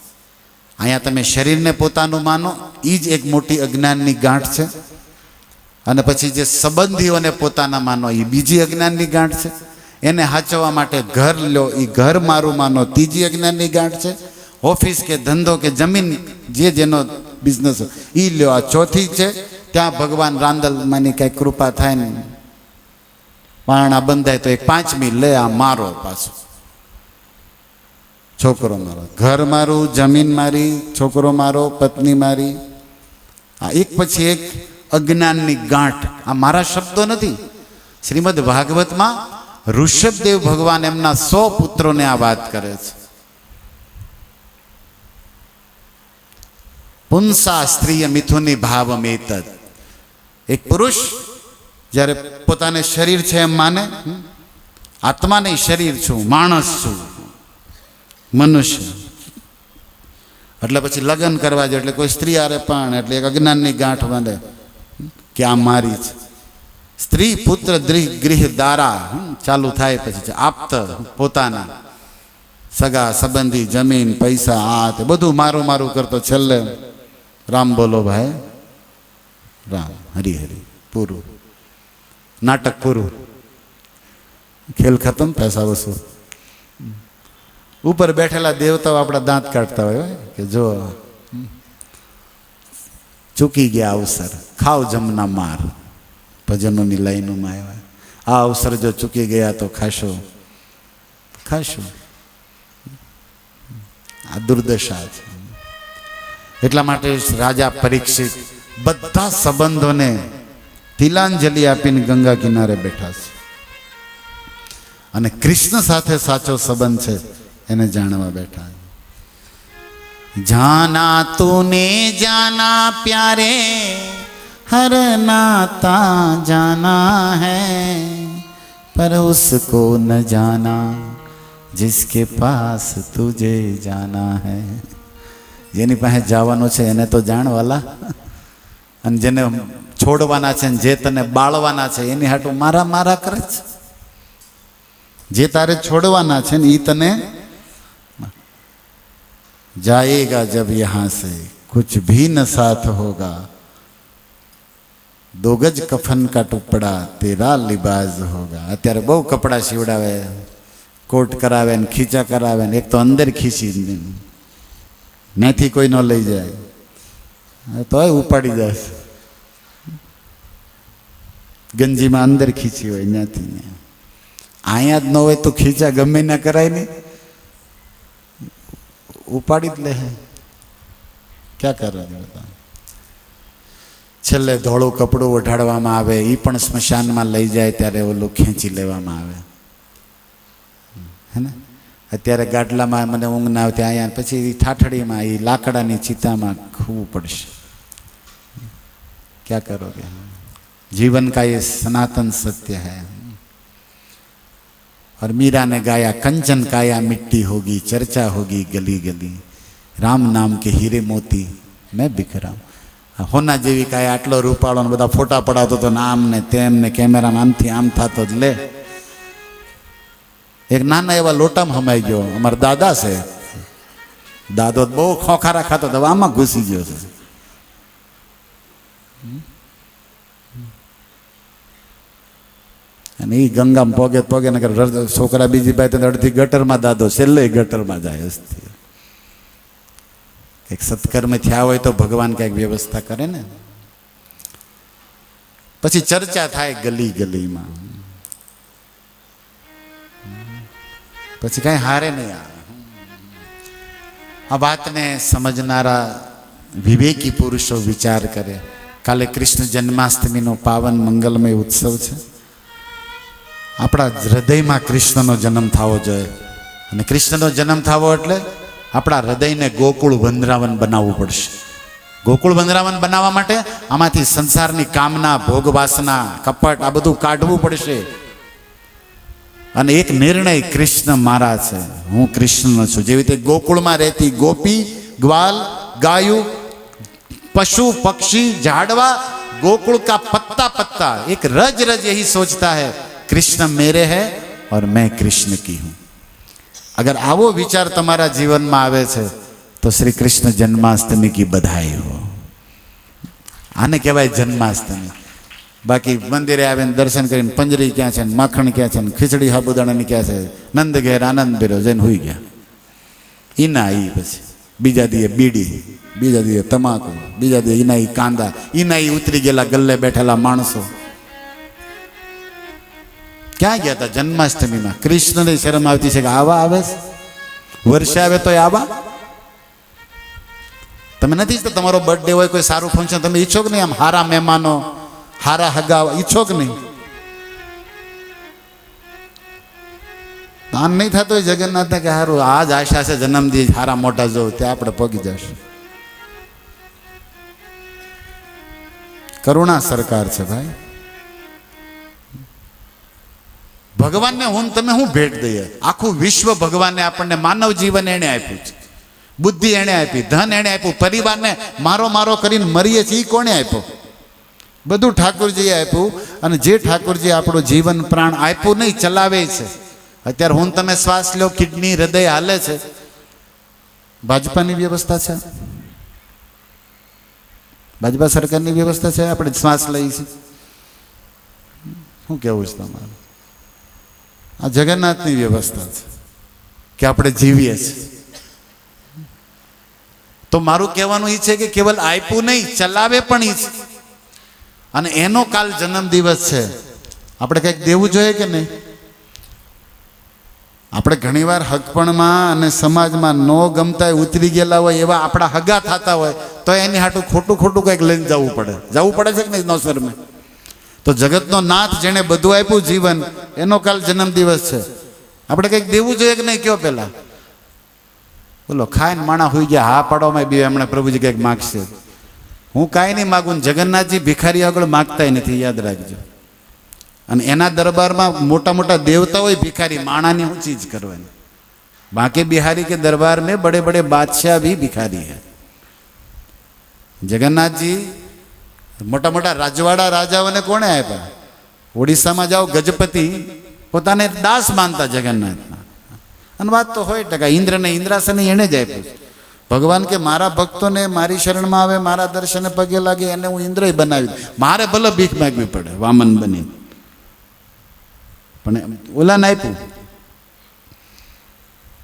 અહીંયા તમે શરીરને પોતાનું માનો, એ જ એક મોટી અજ્ઞાનની ગાંઠ છે. અને પછી જે સંબંધીઓને પોતાના માનો, એ બીજી અજ્ઞાનની ગાંઠ છે. એને હાચવવા માટે ઘર લો, એ ઘર મારું માનો, ત્રીજી અજ્ઞાનની ગાંઠ છે. ઓફિસ કે ધંધો કે જમીન, જે જેનો બિઝનેસ એ લ્યો, આ ચોથી છે. ત્યાં ભગવાન રાંદલમાંની કંઈક કૃપા થાય ને પારણા બંધાય તો એક પાંચમી લે, આ મારો. પાછો છોકરો મારો, ઘર મારું, જમીન મારી, છોકરો મારો, પત્ની મારી. આ એક પછી એક અજ્ઞાનની ગાંઠ. આ મારા શબ્દો નથી. શ્રીમદ ભાગવતમાં ઋષભદેવ ભગવાન એમના 100 પુત્રોને આ વાત કરે છે. પુંસા સ્ત્રીય મિથુની ભાવમેતદ. એક પુરુષ જ્યારે પોતાને શરીર છે એમ માને, આત્મા નહીં, શરીર છું, માણસ છું, મનુષ્ય. એટલે પછી લગ્ન કરવા જાય એટલે કોઈ સ્ત્રી આરે પણ એટલે એક અજ્ઞાનની ગાંઠ બાંધે કે આ મારી છે. સ્ત્રી, પુત્ર, ગૃહ, દારા ચાલુ થાય. પછી આપ્ત, પોતાના સગા સંબંધી, જમીન, પૈસા, આ તે બધું મારું મારું કરતો છેલ્લે રામ બોલો ભાઈ રામ, હરી હરી, પૂરું. નાટક પૂરું, ખેલ ખતમ, પૈસા વસૂલ. ઉપર બેઠેલા દેવતાઓ આપણા દાંત કાઢતા હોય કે જો ચૂકી ગયા અવસર, ખાવ જમના માર. ભજનોની લાઈનોમાં આવ્યા, આ અવસર જો ચૂકી ગયા તો ખાશું. આ દુર્દશા છે. એટલા માટે રાજા પરીક્ષિત બધા સંબંધોને તિલાંજલિ આપીને ગંગા કિનારે બેઠા છે. અને કૃષ્ણ સાથે સાચો સંબંધ છે એને જાણવા બેઠા. જાના તૂને જાના પ્યારે, હર નાતા જાના હૈ, પર ઉસકો ન જાના જિસકે પાસ તુજે જાના હૈ. જેની પાસે જવાનું છે એને તો જાણવાલા, અને જેને છોડવાના છે ને જે તને બાળવાના છે એની હાટું મારા મારા કરે છે. જે તારે છોડવાના છે ને એ તને जाएगा जब यहाँ से कुछ भी न साथ होगा, 2 गज कफन का टुकड़ा तेरा लिबाज होगा। અત્યારે બહુ કપડા સીવડાવે, કોટ કરાવે ને ખીચા કરાવે ને, એક તો અંદર ખીચી ત્યાંથી કોઈ ન લઈ જાય તોય ઉપાડી જાય, ગંજીમાં અંદર ખીચી હોય ત્યાંથી. અહીંયા જ ન હોય તો ખીચા ગમે ના કરાય નહીં, ઉપાડી જ લે. ક્યાં કરે? છેલ્લે ધોળું કપડું ઓઢાડવામાં આવે, એ પણ સ્મશાનમાં લઈ જાય ત્યારે ઓલું ખેંચી લેવામાં આવે, હે ને. અત્યારે ગાડલામાં મને ઊંઘ ના આવતી, અહીંયા પછી ઠાઠડીમાં એ લાકડાની ચિતામાં ખવું પડશે. क्या करोगे? जीवन का ये सनातन सत्य है. और मीरा ने गाया, कंचन काया मिट्टी होगी, चर्चा होगी गली गली, राम नाम के हीरे मोती मैं बिखरा. होना जेवी काया आटलो रूपाळो ने बधा फोटा पडावतो तो नाम ने तेम ने कैमरामां आमथी आम थातो ज ले. एक नाना एवा लोटामां हमाई गयो. अमारा दादा छे, दादो बहु खोखारा खातो तो आमां घुसी गयो छे. અને એ ગંગામાં પોગે પોગે ને છોકરા બીજી બાઈ તો અડધી ગટરમાં, દાદો છેલ્લે ગટરમાં જાય. કંઈક સત્કર્મ થયા હોય તો ભગવાન કંઈક વ્યવસ્થા કરે ને. પછી ચર્ચા થાય ગલી ગલીમાં, પછી કઈ હારે નહીં આવે. આ વાતને સમજનારા વિવેકી પુરુષો વિચાર કરે. કાલે કૃષ્ણ જન્માષ્ટમીનો પાવન મંગલમય ઉત્સવ છે. આપણા હૃદયમાં કૃષ્ણનો જન્મ થવો જોઈએ. અને કૃષ્ણનો જન્મ થવો એટલે આપણા હૃદયને ગોકુળ વંદરાવન બનાવવું પડશે. ગોકુળ વંદરાવન બનાવવા માટે આમાંથી સંસારની કામના, ભોગ વાસના, કપટ આ બધું કાઢવું પડશે. અને એક નિર્ણય, કૃષ્ણ મારા છે, હું કૃષ્ણનો છું. જેવી રીતે ગોકુળમાં રહેતી ગોપી, ગ્વાલ, ગાયું, पशु पक्षी, झाड़वा, गोकुल का पत्ता पत्ता एक रज रज यही सोचता है कृष्ण मेरे हैं और मैं कृष्ण की हूं. अगर आवो विचार तुम्हारा जीवन में आवे छे तो श्री कृष्ण जन्माष्टमी की बधाई हो. आने कहवाय जन्माष्टमी. बाकी मंदिरे आवे दर्शन करीने पंजरी क्या छे, माखण क्या छे, खीचड़ी साबुदाणानी क्या छे, नंद घेर आनंद बेरो जईने हुई गया. ईना ई पछी बीजा दिए बीड़ी, बीजा दिए तमाकू, बीजा दिए ईना ई कांदा, ईना ई उतरी गेला गल्ले बैठेला माणसो. क्या गया था जन्माष्टमी में? कृष्ण ने शर्म आवती है कि आवा आवे, वर्षे आवे तो आवा. तमे नहीं तो तमारो बर्थडे हो, कोई सारू फंक्शन तमे ईच्छो कि नहीं? आम हारा मेहमानो, हारा हगा ईच्छो कि नहीं? आम नहीं था तो जगन्नाथ ने कहा हारू आज आशा से जन्म दी हारा मोटा जो ते आपणे पगी जशे. करुणा सरकार छे भाई. भगवान ने हूँ तमे हूँ भेट दईए. आखू विश्व भगवान ने आपने मानव जीवन एणे आप्युं छे, बुद्धि एणे आपी, धन एणे आप्युं, परिवार ने मारो मारो करीने मरीए छे ई कोणे आप्यो? बधुं ठाकुरजीए आप्युं. अने जे ठाकुरजी आपणो जीवन प्राण आप्यो नहीं, चलावे छे. अत्यारे हूँ तमे श्वास लो, किडनी, हृदय हाले छे. भाजपानी व्यवस्था छे, भाजपा सरकारनी व्यवस्था छे, आपणे श्वास लईए छीए. शुं कहेवुं छे तमारे? आ जगन्नाथनी व्यवस्था है कि આપણે જીવીએ છીએ. તો મારું કહેવાનું એ છે કે કેવલ આપ્યું નહીં, ચલાવે પણ એ છે. અને એનો કાલ જન્મ દિવસ છે, આપણે કંઈક દેવું જોઈએ કે નહીં? આપણે ઘણીવાર હકપણમાં અને સમાજમાં નો ગમતા ઉતરી ગયેલા હોય એવા આપણા હગા થતા હોય તો એની હાટું ખોટું ખોટું કંઈક લઈને જવું પડે છે કે નહીં? નો શરમે. તો જગતનો નાથ જેણે બધું આપ્યું જીવન, એનો કાલ જન્મ દિવસ છે. આપણે કંઈક દેવું જોઈએ કે નહીં? કયો પેલા બોલો. ખાઈને માણા હોઈ ગયા, હા પાડવામાં બી હમણાં પ્રભુજી કંઈક માગશે. હું કાંઈ નહીં માગું. જગન્નાથજી ભિખારી આગળ માગતા નથી, યાદ રાખજો. અને એના દરબારમાં મોટા મોટા દેવતા હોય ભિખારી, માણાની શું ચીજ કરવાની? બાકી બિહારી के दरबार में बड़े बड़े बादशाह भी भिखारी है. जगन्नाथजी मोटा मोटा राजवाड़ा राजाओने कोणे आप्या? ओडिशामां जाओ, गजपति पोताने दास मानता जगन्नाथना. અને વાત તો હોય ટકા. ઇન્દ્રને ઇન્દ્રાસન એણે જ આપ્યું. ભગવાન કે મારા ભક્તોને મારી શરણમાં આવે, મારા દર્શને પગે લાગે, એને હું ઇન્દ્રય બનાવી દઉં. મારે ભલે ભીખ માગવી પડે વામન બની, પણ ઓલાને આપ્યું.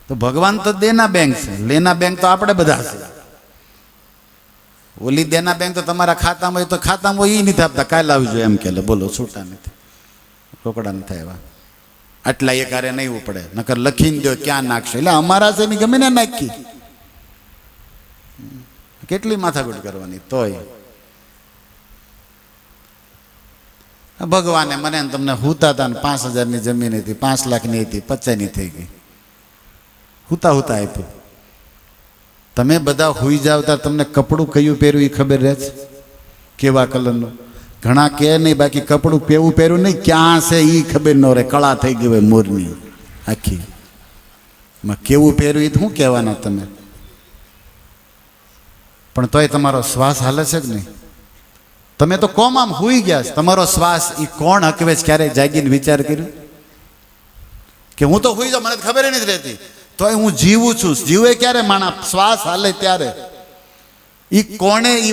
તો ભગવાન તો દેના બેંક છે, લેના બેંક તો આપણે બધા છે. ઓલી દેના બેંક તો તમારા ખાતામાં હોય તો ખાતામાં હોય, એ નથી આપતા, કાલ આવી જોઈએ એમ કે બોલો છૂટા નથી, રોકડા નથી આવ્યા, આટલા એક હારે નહીં ઉપડે, નકર લખીને દો ક્યાં નાખશો. એટલે અમારા છે ગમે ને નાખી, કેટલી માથાકૂટ કરવાની. તોય ભગવાને મને તમને હુતા હતા ને 5,000ની જમીન હતી, 5 લાખની હતી, 50ની થઈ ગઈ. હુતા હુતા આપ્યું. તમે બધા હુઈ જાવ ત્યારે તમને કપડું કયું પહેર્યું એ ખબર રહે છે, કેવા કલરનું? ઘણા કે નહીં, બાકી કપડું કેવું પહેર્યું નહીં, ક્યાં છે એ ખબર ન રહે. કળા થઈ ગઈ હોય મોરની આખી. કેવું પહેર્યું એ શું કહેવાના તમે? પણ તોય તમારો શ્વાસ હાલે છે કે નહીં? તમે તો કોમ આમ હુઈ ગયા છે, તમારો શ્વાસ એ કોણ હકવે છે? ક્યારેય જાગીને વિચાર કર્યું કે હું તો હુઈ જાઉં, મને ખબર નથી રહેતી, તોય હું જીવું છું. જીવે ક્યારે માણસ? શ્વાસ હાલે ત્યારે. એ કોણે ઈ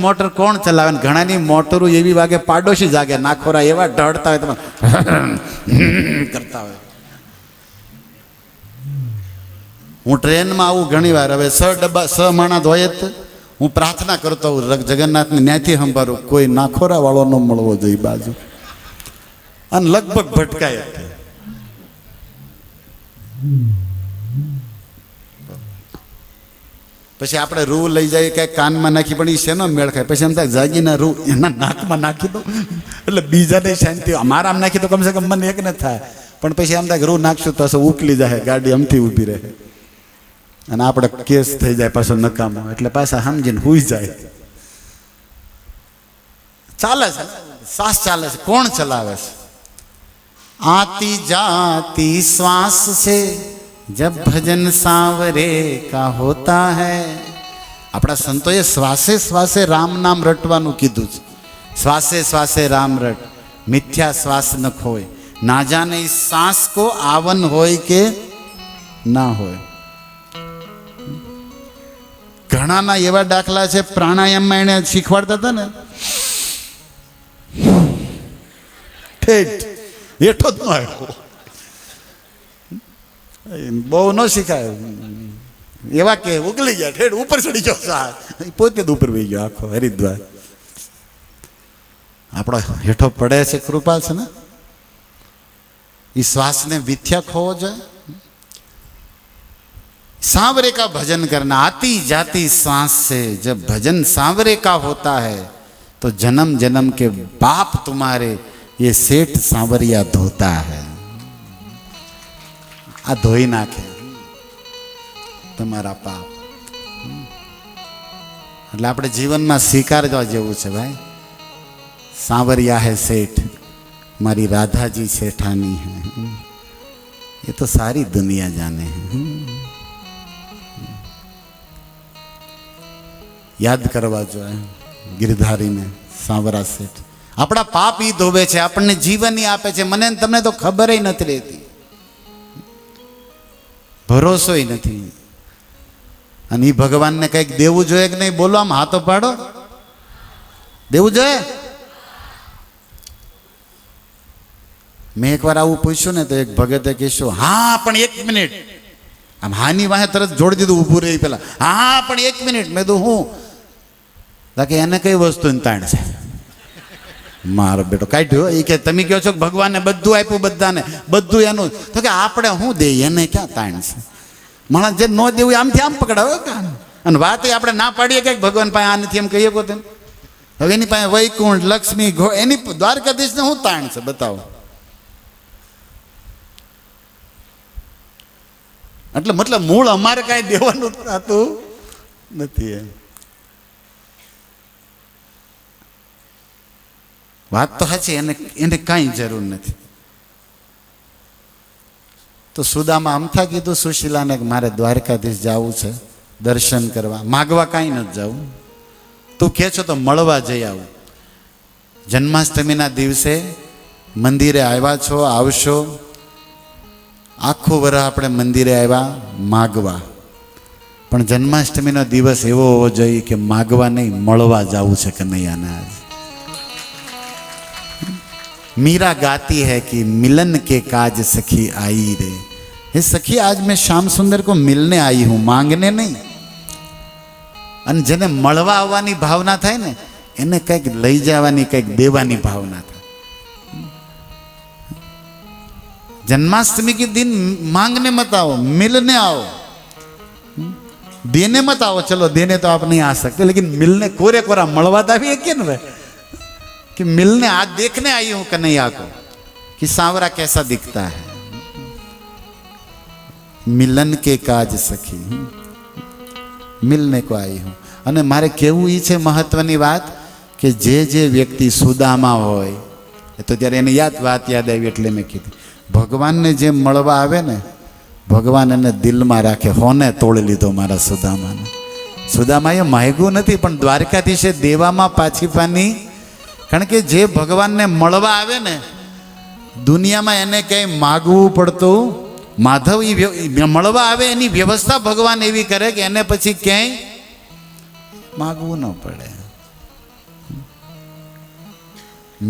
મોટર કોણ ચલાવે? ઘણાની મોટરો એવી વાગે પાડોશી જાગે, નાખોરા એવા ઢળતા હોય, તમે કરતા હોય. હું ટ્રેનમાં આવું ઘણી વાર, હવે 6 માણસ હોય જ, હું પ્રાર્થના કરતો હોઉં જગન્નાથને ન્યાયથી સંભાળું, કોઈ નાખોરા વાળો ન મળવો જોઈએ બાજુ, અને લગભગ ભટકાય. પછી આપણે રૂ લઈ જઈએ કાંઈ કાનમાં નાખી, પણ એ શેનો મેળ ખાય? પછી એમ થાય જાગીના રૂ એના નાકમાં નાખી દો એટલે બીજાને શાંતિ. અમારા આમ નાખી દો કમસે કમ મને એકને થાય, પણ પછી એમ થાય રૂ નાખશું તો ઉકલી જાય, ગાડી અમથી ઊભી રહે, અને આપણે કેસ થઈ જાય પાછો નકામો. એટલે પાછા સમજીને હુઈ જાય. ચાલે છે, શ્વાસ ચાલે છે. કોણ ચલાવે છે? आती जाती श्वास से जब भजन सांवरे का होता है. આપણા સંતોએ શ્વાસે શ્વાસે રામ નામ રટવાનું કીધું છે. શ્વાસે શ્વાસે રામ રટ, મિથ્યા શ્વાસ ન ખોય, ના જાને ઇસ सांस को आवन હોય કે ના હોય. ઘણાના એવા દાખલા છે, પ્રાણાયામમાં એને શીખવાડતા હતા ને, ઠેઠ હેઠો જ ન આવ્યો, બહુ ન શીખાય. એવા કે ઉગલી ગયા, ઠેઠ ઉપર ચડી ગયો, પોતે જ ઉપર વહી ગયો આખો હરિદ્વાર. આપણો હેઠો પડે છે, કૃપા છે ને. એ શ્વાસને વિથ્યા ખોવો જોઈએ. सांवरे का भजन करना, आती जाती सांस से जब भजन सांवरे का होता है तो जन्म जन्म के पाप तुम्हारे ये सेठ सांवरिया धोता है. आ धोई नाखे તમારા પાપ. એટલે આપણે જીવનમાં સ્વીકારવા જેવું છે ભાઈ. सांवरिया है सेठ, मारी राधा जी सेठानी है, ये तो सारी दुनिया जाने हैं. યાદ કરવા જોઈએ ગિરધારીને, સાંવરા શેઠ. આપણા પાપ ઈ ધોવે છે, આપણને જીવન ઈ આપે છે. મને તમને તો ખબર નથી રહેતી, ભરોસો નથી. અને એ ભગવાનને કંઈક દેવું જોઈએ કે નહીં? બોલો, આમ હાથો પાડો. દેવું જોઈએ? મેં એકવાર આવું પૂછ્યું ને તો એક ભગતે કહેશું, હા પણ 1 મિનિટ. આમ હાની વાહે તરત જોડી દીધું, ઊભું રહી પેલા. હા પણ 1 મિનિટ. મેં તો હું કે એને કઈ વસ્તુની તાણ છે? મારો બેટો કાઢ્યો. એ કે તમે કહો છો કે ભગવાને બધું આપ્યું, બધાને બધું એનું, તો કે આપણે શું દઈએ, એને ક્યાં તાણ છે? માણસ જે ન દેવું આમથી આમ પકડાવે. અને વાત આપણે ના પાડીએ કે ભગવાન પાસે આ નથી એમ કહીએ કો તેમ. હવે એની પાસે વૈકુંઠ, લક્ષ્મી, એની દ્વારકાધીશને શું તાણ છે બતાવો? એટલે મતલબ મૂળ અમારે કાંઈ દેવાનું થતું નથી એમ. વાત તો સાચી, એને કાંઈ જરૂર નથી. તો સુદામા અમથા કીધું સુશીલાને કે મારે દ્વારકાધીશ જવું છે દર્શન કરવા, માગવા કાંઈ નથી જવું. તું કહે છો તો મળવા જઈ આવું. જન્માષ્ટમીના દિવસે મંદિરે આવ્યા છો, આવશો. આખું વર્ષ આપણે મંદિરે આવ્યા માગવા, પણ જન્માષ્ટમીનો દિવસ એવો હોવો જોઈએ કે માગવા નહીં, મળવા જવું છે કનૈયાને આજ. मीरा गाती है कि मिलन के काज सखी आई रे. हे सखी, आज मैं श्याम सुंदर को मिलने आई हूं, मांगने नहीं. અને જેને મળવા આવવાની ભાવના થાય ને એને કંઈક લઈ જવાની, કંઈક દેવાની ભાવના થાય. जन्माष्टमी के दिन मांगने मत आओ, मिलने आओ. देने मत आओ, चलो देने तो आप नहीं आ सकते, लेकिन मिलने कोरे कोरा मलवाता भी है क्या ना, कि मिलने आज देखने आई हूं कन्हैया को कि सांवरा कैसा दिखता है. मिलन के काज सखी, मिलने को आई हूं. અને મારે કેવું એ છે મહત્વની વાત કે જે વ્યક્તિ સુદામા હોય એ તો ત્યારે એને વાત યાદ આવી એટલે મેં કીધી. ભગવાનને જે મળવા આવે ને, ભગવાન એને દિલમાં રાખે. હોને તોડી લીધો મારા સુદામાને. સુદામાએ માગ્યું નથી, પણ દ્વારકાધીશે દેવામાં પાછી પાની. કારણ કે જે ભગવાનને મળવા આવે ને, દુનિયામાં એને કંઈ માગવું પડતું. માધવ મળવા આવે એની વ્યવસ્થા ભગવાન એવી કરે કે એને પછી ક્યાંય मांगू न पड़े.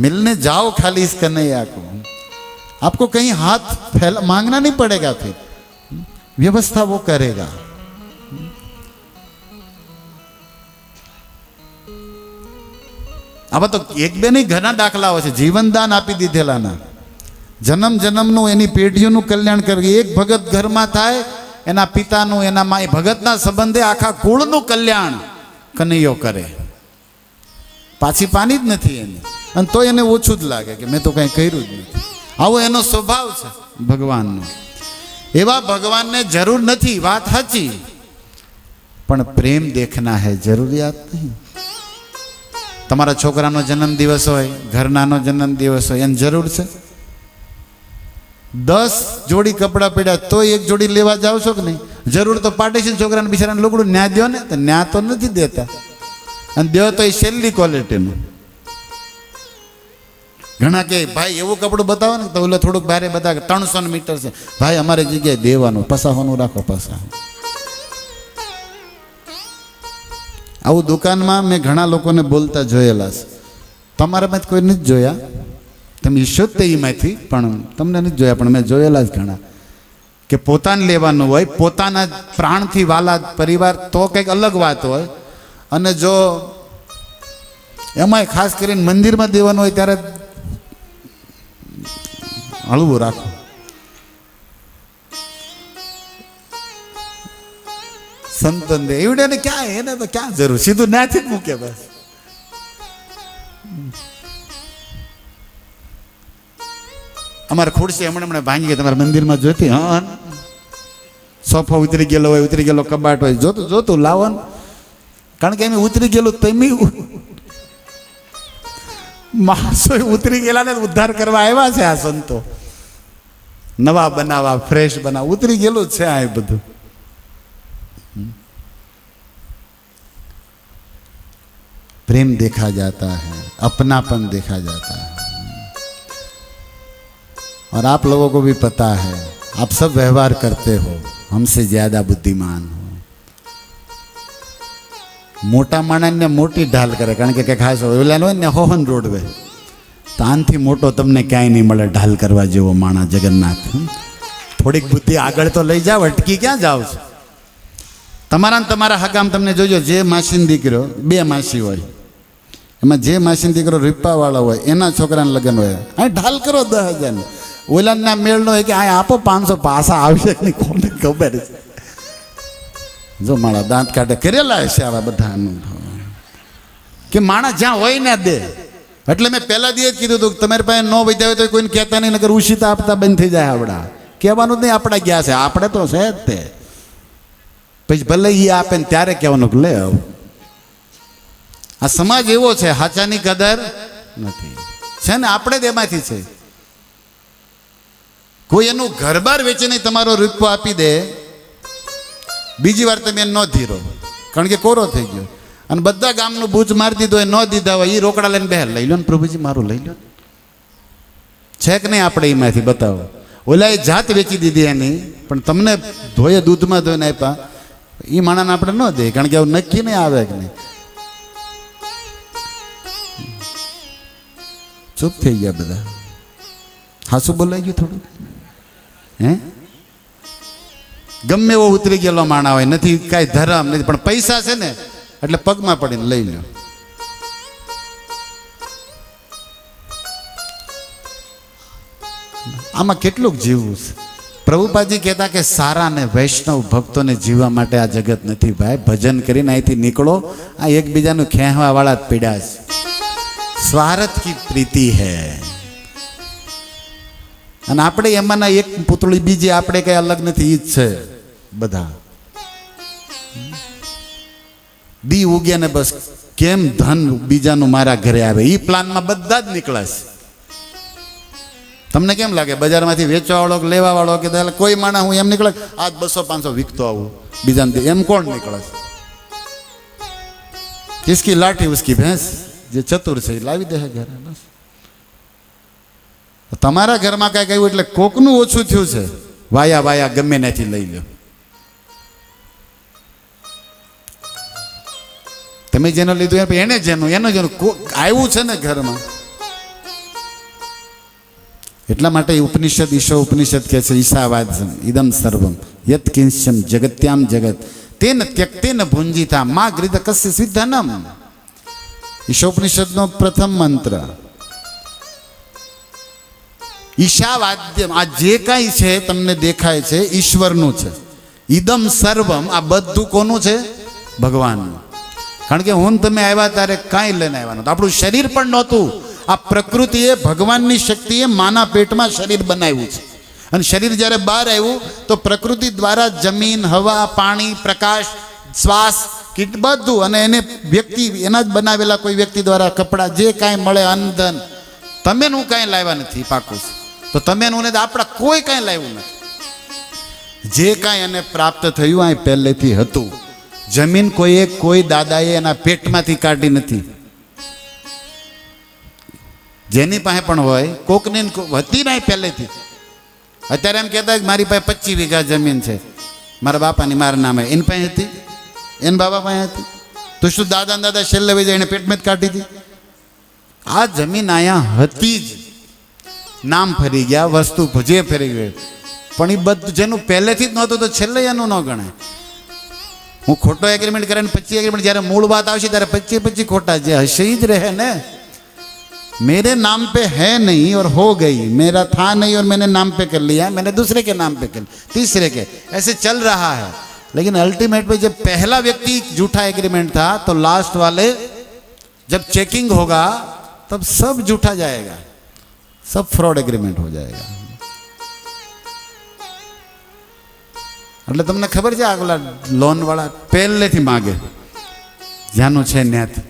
मिलने जाओ खाली इस कन्हैया को, आपको कहीं हाथ फैला मांगना नहीं पड़ेगा, फिर व्यवस्था वो करेगा. अब तो एक बे नहीं घना दाखला है. जीवन दान आपी दीधेलाना, जन्म जन्मનું એની પેઢીઓનું કલ્યાણ કરે. એક ભગત ઘરમાં થાય, એના પિતાનું, એના માય ભગતના સંબંધે આખા કુળનું કલ્યાણ કનૈયો કરે. પાછી પાની જ નથી એની, અને તો એને ઓછું જ લાગે કે મેં તો કંઈ કર્યું જ નથી. આવો એનો સ્વભાવ છે ભગવાનનો. એવા ભગવાનને જરૂર નથી, વાત સાચી, પણ પ્રેમ દેખના હૈ, જરૂરિયાત નહીં. તમારા છોકરાનો જન્મદિવસ હોય, ઘરનાનો જન્મદિવસ હોય, એને જરૂર છે? 10 જોડી કપડાં પડ્યા તો એક જોડી લેવા જાવ છો કે નહીં? જરૂર તો પાર્ટીશન છોકરાને બિચારાને લુગડું ન્યા દો ને, તો ન્યા તો નથી દેતા, અને દો તો એ છેલ્લી ક્વોલિટીનું. ઘણા કે ભાઈ એવું કપડું બતાવો ને, તો ઓલો થોડુંક ભારે બતાવે 300 મીટર છે, ભાઈ અમારી જગ્યાએ દેવાનું, પસાહોનું રાખો પસાહો. આવું દુકાનમાં મેં ઘણા લોકોને બોલતા જોયેલા છે. તમારામાં કોઈ નથી જોયા, તમે ઈચ્છો જ તે એમાંથી, પણ તમને નથી જોયા, પણ મેં જોયેલા જ ઘણા કે પોતાને લેવાનું હોય, પોતાના પ્રાણથી વાલા પરિવાર તો કંઈક અલગ વાત હોય, અને જો એમાંય ખાસ કરીને મંદિરમાં દેવાનું હોય ત્યારે હળવું રાખો. સંતન દે એવડે ને ક્યાં, એને તો ક્યાં જરૂર, સીધું નાથી જ મૂકે બસ. અમારે ખુરશી હમણાં ભાંગી ગઈ, તમારા મંદિરમાં જોતી? હા, સોફા ઉતરી ગયેલો હોય, ઉતરી ગયેલો કબાટ હોય, જોતું લાવો ને. કારણ કે એમ ઉતરી ગયેલું તમે માણસો ઉતરી ગયેલા ને ઉદ્ધાર કરવા આવ્યા છે આ સંતો. નવા બનાવવા, ફ્રેશ બનાવવા, ઉતરી ગયેલું જ છે આ બધું. प्रेम देखा जाता है, अपनापन देखा जाता है. और आप लोगों को भी पता है, आप सब व्यवहार करते हो, हमसे ज्यादा बुद्धिमान हो. मोटा माणस ने मोटी ढाल करे, कारण के खास ओला હોય ને હોહન રોડવે, તો આનથી મોટો તમને ક્યાંય નહીં મળે ઢાલ કરવા જેવો માણસ જગન્નાથ. થોડીક બુદ્ધિ આગળ તો લઈ જાવ, અટકી ક્યાં જાવ છો? તમારા હગામ તમને જોજો, જે માસીનો દીકરો, 2 માસી હોય, એમાં જે માસીનો દીકરો રીપાવાળો હોય એના છોકરાને લગ્ન હોય, અહીં ઢાલ કરો 10,000. ઓલાના મેળનો હોય કે આ આપો 500, પાસા આવશે કે નહીં કોને ખબર છે. જો મારા દાંત કાઢે કરેલા છે આવા બધા અનુભવ, કે માણસ જ્યાં હોય ને દે. એટલે મેં પહેલા દી જ કીધું હતું કે તમારી પાસે ન વધ્યા હોય તો કોઈને કહેતા નહીં, નકર ઉશીતા આપતા બંધ થઈ જાય. આપણા કહેવાનું જ નહીં, આપણા ગયા છે, આપણે તો છે જ તે. પછી ભલે એ આપે ને ત્યારે કહેવાનું કે લે. આ સમાજ એવો છે, હાચાની કદર નથી છે ને, આપણે જ એમાંથી છે. કોઈ એનું ઘરબાર વેચીને તમારો રૂપિયો આપી દે, બીજી વાર તમે ન ધીરો, કારણ કે કોરો થઈ ગયો, અને બધા ગામનું બૂચ મારી દીધો હોય, ન દીધા હોય, એ રોકડા લઈને બહાર લઈ લો ને પ્રભુજી મારું લઈ લો. છે કે નહીં? આપણે એમાંથી બતાવો. ઓલા એ જાત વેચી દીધી એની, પણ તમને ધોયે દૂધમાં ધોઈને આપ્યા, એ માણસને આપણે ન દે, કારણ કે એવું નક્કી નહીં આવે કે નહીં. ચૂપ થઈ ગયા બધા. હાસું બોલાઈ ગયું થોડું? હે, ગમે એવો ઉતરી ગયેલો માણા હોય, નથી કાંઈ ધર્મ નથી, પણ પૈસા છે ને એટલે પગમાં પડીને લઈ લો. આમાં કેટલુંક જીવવું છે. પ્રભુપાદજી કહેતા કે સારા ને વૈષ્ણવ ભક્તોને જીવવા માટે આ જગત નથી ભાઈ. ભજન કરીને અહીંથી નીકળો. આ એકબીજાનું ખેંચવા વાળા જ પીડા છે. સ્વાર્થ કી પ્રીતિ હે. અને આપણે એમાંના એક પુતળી બીજી, આપણે કઈ અલગ નથી, ઈ જ છે બધા. દી ઉગે ને બસ કેમ ધન બીજાનું મારા ઘરે આવે, ઈ પ્લાનમાં બધા જ નીકળે છે. તમને કેમ લાગે બજારમાંથી વેચવા વાળો કે લેવા વાળો કે કોઈ માણસ હું એમ નીકળે આજ 200-500 વીકતો આવું બીજાને, એમ કોણ નીકળે છે? કિસકી લાઠી ઉસકી ભેંસ. જે ચતુર છે એ લાવી દે ઘરે. બસ તમારા ઘરમાં કાંઈક આવ્યું એટલે કોકનું ઓછું થયું છે, વાયા વાયા ગમે ત્યાંથી લઈ લો. તમે જેનો લીધું એને જેનું આવ્યું છે ને ઘરમાં. એટલા માટે ઉપનિષદ ઈશો ઉપનિષદ કહે છે ઈશાવાદ ઇદમ સર્વમ યત કિંચન જગત્યામ જગત તેન ત્યક્તેન ભુંજીતા મા ગૃધ કસ્ય સિદ્ધનમ. ઈશોપનિષદનો પ્રથમ મંત્ર. ઈશાવાદ્ય, આ જે કાંઈ છે તમને દેખાય છે ઈશ્વરનું છે. ઇદમ સર્વમ, આ બધું કોનું છે? ભગવાનનું. કારણ કે હું તમે આવ્યા ત્યારે કાંઈ લઈને આવ્યા નહોતું, આપણું શરીર પણ નહોતું. આ પ્રકૃતિએ ભગવાનની શક્તિએ માના પેટમાં શરીર બનાવ્યું છે. અને શરીર જ્યારે બહાર આવ્યું તો પ્રકૃતિ દ્વારા જમીન, હવા, પાણી, પ્રકાશ, શ્વાસ, કીટ બધું, અને એને વ્યક્તિ એના જ બનાવેલા કોઈ વ્યક્તિ દ્વારા કપડાં જે કાંઈ મળે, અન્નધન, તમે નું કાંઈ લાવ્યા નથી. પાકું તો તમે નું ને આપણા કોઈ કાંઈ લાવ્યું નથી. જે કાંઈ એને પ્રાપ્ત થયું આ પહેલેથી હતું. જમીન કોઈ દાદાએ એના પેટમાંથી કાઢી નથી. જેની પાસે પણ હોય કોકની હતી નહીં પહેલેથી. અત્યારે એમ કહેતા મારી પાસે 25 વીઘા જમીન છે, મારા બાપાની મારા નામે. એની પાસે હતી, એના બાપા પાસે હતી. તો શું દાદા છેલ્લે વહી જાય એને પેટમાં જ કાઢી હતી? આ જમીન અહીંયા હતી જ. નામ ફરી ગયા, વસ્તુ જે ફરી ગઈ, પણ એ બધું જેનું પહેલેથી જ નહોતું તો છેલ્લે એનું ન ગણાય. હું ખોટો એગ્રીમેન્ટ કરે ને 25 એગ્રીમેન્ટ, જ્યારે મૂળ વાત આવશે ત્યારે 25 ખોટા જે હશે જ રહે ને. मेरे नाम पे है नहीं और हो गई, मेरा था नहीं और मैंने नाम पे कर लिया, मैंने दूसरे के नाम पे कर लिया, तीसरे के, ऐसे चल रहा है. लेकिन अल्टीमेट में जब पहला व्यक्ति झूठा एग्रीमेंट था तो लास्ट वाले जब चेकिंग होगा तब सब झूठा जाएगा, सब फ्रॉड एग्रीमेंट हो जाएगा. એટલે તમને ખબર છે આગલા લોન વાળા પહેલેથી માગે જ્યાંનું છે ત્યાંથી.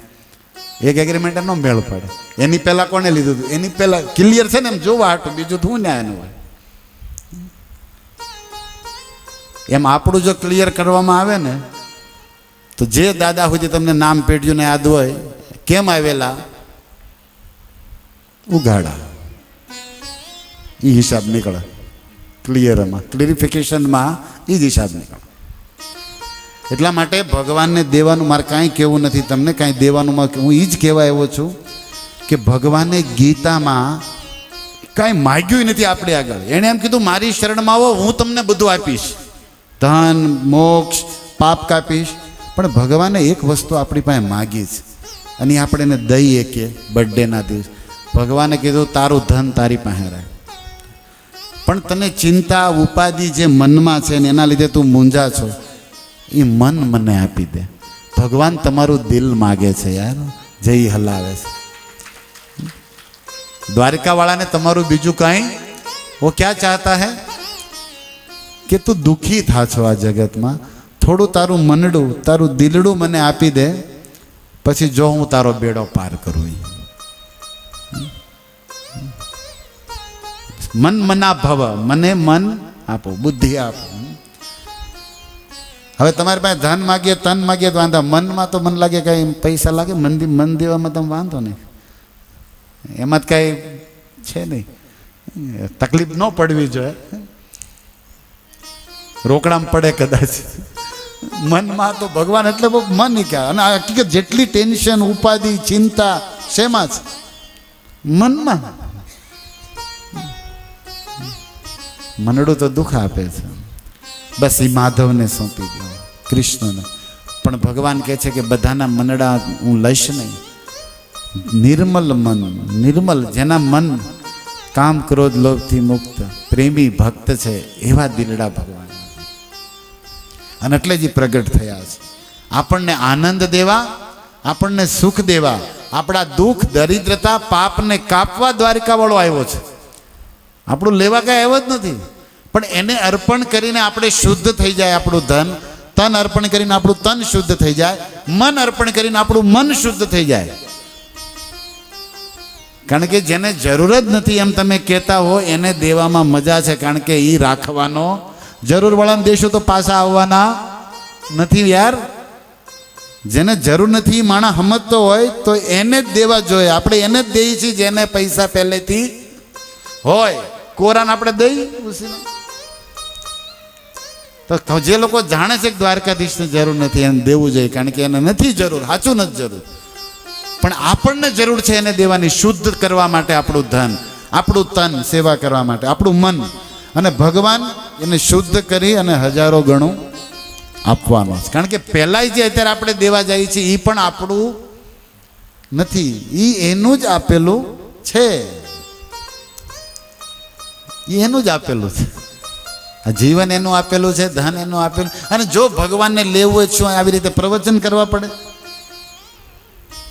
એક એગ્રીમેન્ટ નો મેળ પડે. એની પહેલા કોને લીધું હતું? એની પહેલા ક્લિયર છે ને એમ જોવા હાટું, બીજું શું ન્યાયનું હોય. એમ આપણું જો ક્લિયર કરવામાં આવે ને તો જે દાદા સુધી તમને નામ પેઢ્યું ને યાદ હોય, કેમ આવેલા ઉઘાડા, એ હિસાબ નીકળે. ક્લિયરમાં, ક્લિયરિફિકેશનમાં એ જ હિસાબ નીકળે. એટલા માટે ભગવાનને દેવાનું મારે કાંઈ કહેવું નથી તમને, કાંઈ દેવાનું હું એ જ કહેવા આવ્યો છું કે ભગવાને ગીતામાં કાંઈ માગ્યું નથી આપણે આગળ. એણે એમ કીધું મારી શરણમાં આવો, હું તમને બધું આપીશ, ધન, મોક્ષ, પાપ કાપીશ. પણ ભગવાને એક વસ્તુ આપણી પાસે માગી છે અને આપણે એને દઈએ કે બર્થડેના દિવસ ભગવાને કીધું તારું ધન તારી પાસે રાખ, પણ તને ચિંતા ઉપાધિ જે મનમાં છે ને એના લીધે તું મૂંઝા છો, એ મન મને આપી દે. ભગવાન તમારું દિલ માગે છે યાર, જે હલાવે છે. દ્વારિકા વાળાને તમારું બીજું કાંઈ, वो क्या चाहता है કે તું દુઃખી થા છો આ જગતમાં, થોડું તારું મનડું, તારું દિલડું મને આપી દે, પછી જો હું તારો બેડો પાર કરું. મન મના ભવ, મને મન આપો, બુદ્ધિ આપો. હવે તમારી પાસે ધન માગીએ, તન માગીએ તો વાંધો, મનમાં તો મન લાગે કાંઈ પૈસા લાગે, મન દેવામાં તમે વાંધો નહીં, એમાં જ કાંઈ છે નહીં, તકલીફ ન પડવી જોઈએ. રોકડામાં પડે કદાચ, મનમાં તો ભગવાન એટલે બહુ મન ક્યાં. અને આ હકીકત જેટલી ટેન્શન, ઉપાધિ, ચિંતા શેમાં છે? મનમાં. મનડું તો દુઃખ આપે છે. બસ એ માધવને સોંપી દો, કૃષ્ણને. પણ ભગવાન કહે છે કે બધાના મનડા હું લઈશ નહીં. નિર્મલ મન, નિર્મલ, જેના મન કામ ક્રોધ લોભથી મુક્ત, પ્રેમી ભક્ત છે, એવા દિલડા ભગવાન. અને એટલે જ પ્રગટ થયા છે આપણને આનંદ દેવા, આપણને સુખ દેવા, આપણા દુઃખ, દરિદ્રતા, પાપને કાપવા દ્વારિકા વાળો આવ્યો છે. આપણું લેવા કાંઈ આવ્યો જ નથી, પણ એને અર્પણ કરીને આપણે શુદ્ધ થઈ જાય. આપણું ધન, તન અર્પણ કરીને આપણું તન શુદ્ધ થઈ જાય, મન અર્પણ કરીને આપણું મન શુદ્ધ થઈ જાય. કારણ કે જેને જરૂર જ નથી એમ તમે કહેતા હો એને દેવામાં મજા છે. કારણ કે એ રાખવાનો, જરૂર વાળાને દેશો તો પાછા આવવાના નથી યાર. જેને જરૂર નથી માણસ સમજતો હોય તો એને જ દેવા જોઈએ. આપણે એને જ દઈએ છીએ જેને પૈસા પહેલેથી હોય. કોરાને આપણે દઈ તો જે લોકો જાણે છે કે દ્વારકાધીશને જરૂર નથી એને દેવું જોઈએ. કારણ કે એને નથી જરૂર, સાચું નથી જરૂર, પણ આપણને જરૂર છે એને દેવાની, શુદ્ધ કરવા માટે. આપણું ધન, આપણું તન સેવા કરવા માટે, આપણું મન. અને ભગવાન એને શુદ્ધ કરી અને હજારો ગણું આપવાનું છે. કારણ કે પહેલાં જે અત્યારે આપણે દેવા જઈએ છીએ એ પણ આપણું નથી, એ એનું જ આપેલું છે. એનું જ આપેલું છે. આ જીવન એનું આપેલું છે, ધન એનું આપેલું. અને જો ભગવાનને લેવું હોય શું આવી રીતે પ્રવચન કરવા પડે?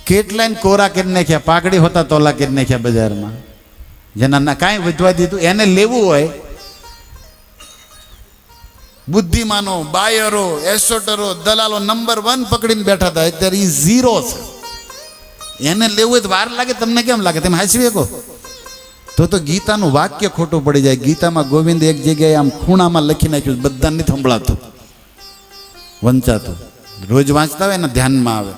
કેટલાય કોરા કરી નાખ્યા, પાઘડી હોતા તોલા કરી નાખ્યા બજારમાં. જેના કાંઈ વધવા દીધું. એને લેવું હોય, બુદ્ધિમાનો, બાયરો, એસોટરો, દલાલો નંબર 1 પકડીને બેઠા હતા. અત્યારે એ 0 છે. એને લેવું હોય તો વાર લાગે. તમને કેમ લાગે? તમે હાંસવી શકો? તો ગીતાનું વાક્ય ખોટું પડી જાય. ગીતામાં ગોવિંદ એક જગ્યાએ આમ ખૂણામાં લખી નાખ્યું, બધા નથી સંભળાતું, વંચાતું. રોજ વાંચતા હોય ને ધ્યાનમાં આવે.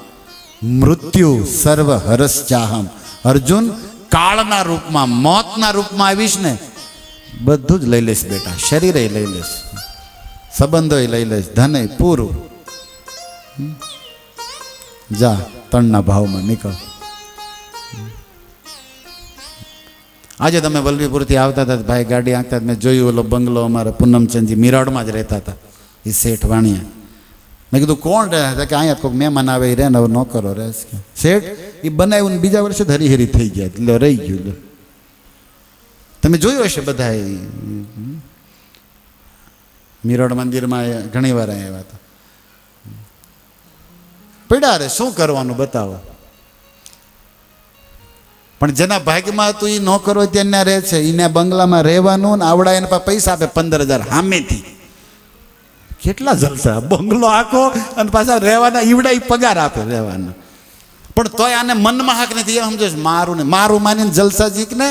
મૃત્યુ સર્વ હરસ ચાહમ. અર્જુન, કાળના રૂપમાં, મોતના રૂપમાં આવીશ ને બધું જ લઈ લઈશ બેટા. શરીરે લઈ લઈશ, સંબંધો લઈ લઈશ, ધન પૂરું. જા તણના ભાવમાં નીકળ. આજે તમે વલ્લભીપુરથી આવતા હતા, ભાઈ ગાડી આંકતા, મેં જોયું ઓલો બંગલો અમારા પૂનમચંદજી મિરાડમાં જ રહેતા હતા, એ શેઠ વાણિયા. મેં કીધું કોણ રહે? કે અહીંયા કોઈક મહેમાન આવે એ રહે ને, હવે નોકરો રહે. શેઠ એ બનાવ્યું ને બીજા વર્ષે હરીહરી થઈ ગયા, એટલે રહી ગયું. તમે જોયું હશે બધા. મિરાડ મંદિરમાં ઘણી વાર આવ્યા હતા. પડ્યા રે, શું કરવાનું બતાવો. પણ જેના ભાગ્યમાં હતું એ નોકરો ત્યાં રહે છે, એને બંગલામાં રહેવાનું ને આવડા એને પૈસા આપે 15,000 સામેથી. કેટલા જલસા! બંગલો આખો અને પાછા રહેવાના ઈવડા પગાર આપે રહેવાના. પણ તોય આને મનમાં હક નથી. એમ સમજો મારું ને મારું માનીને જલસા જીક ને.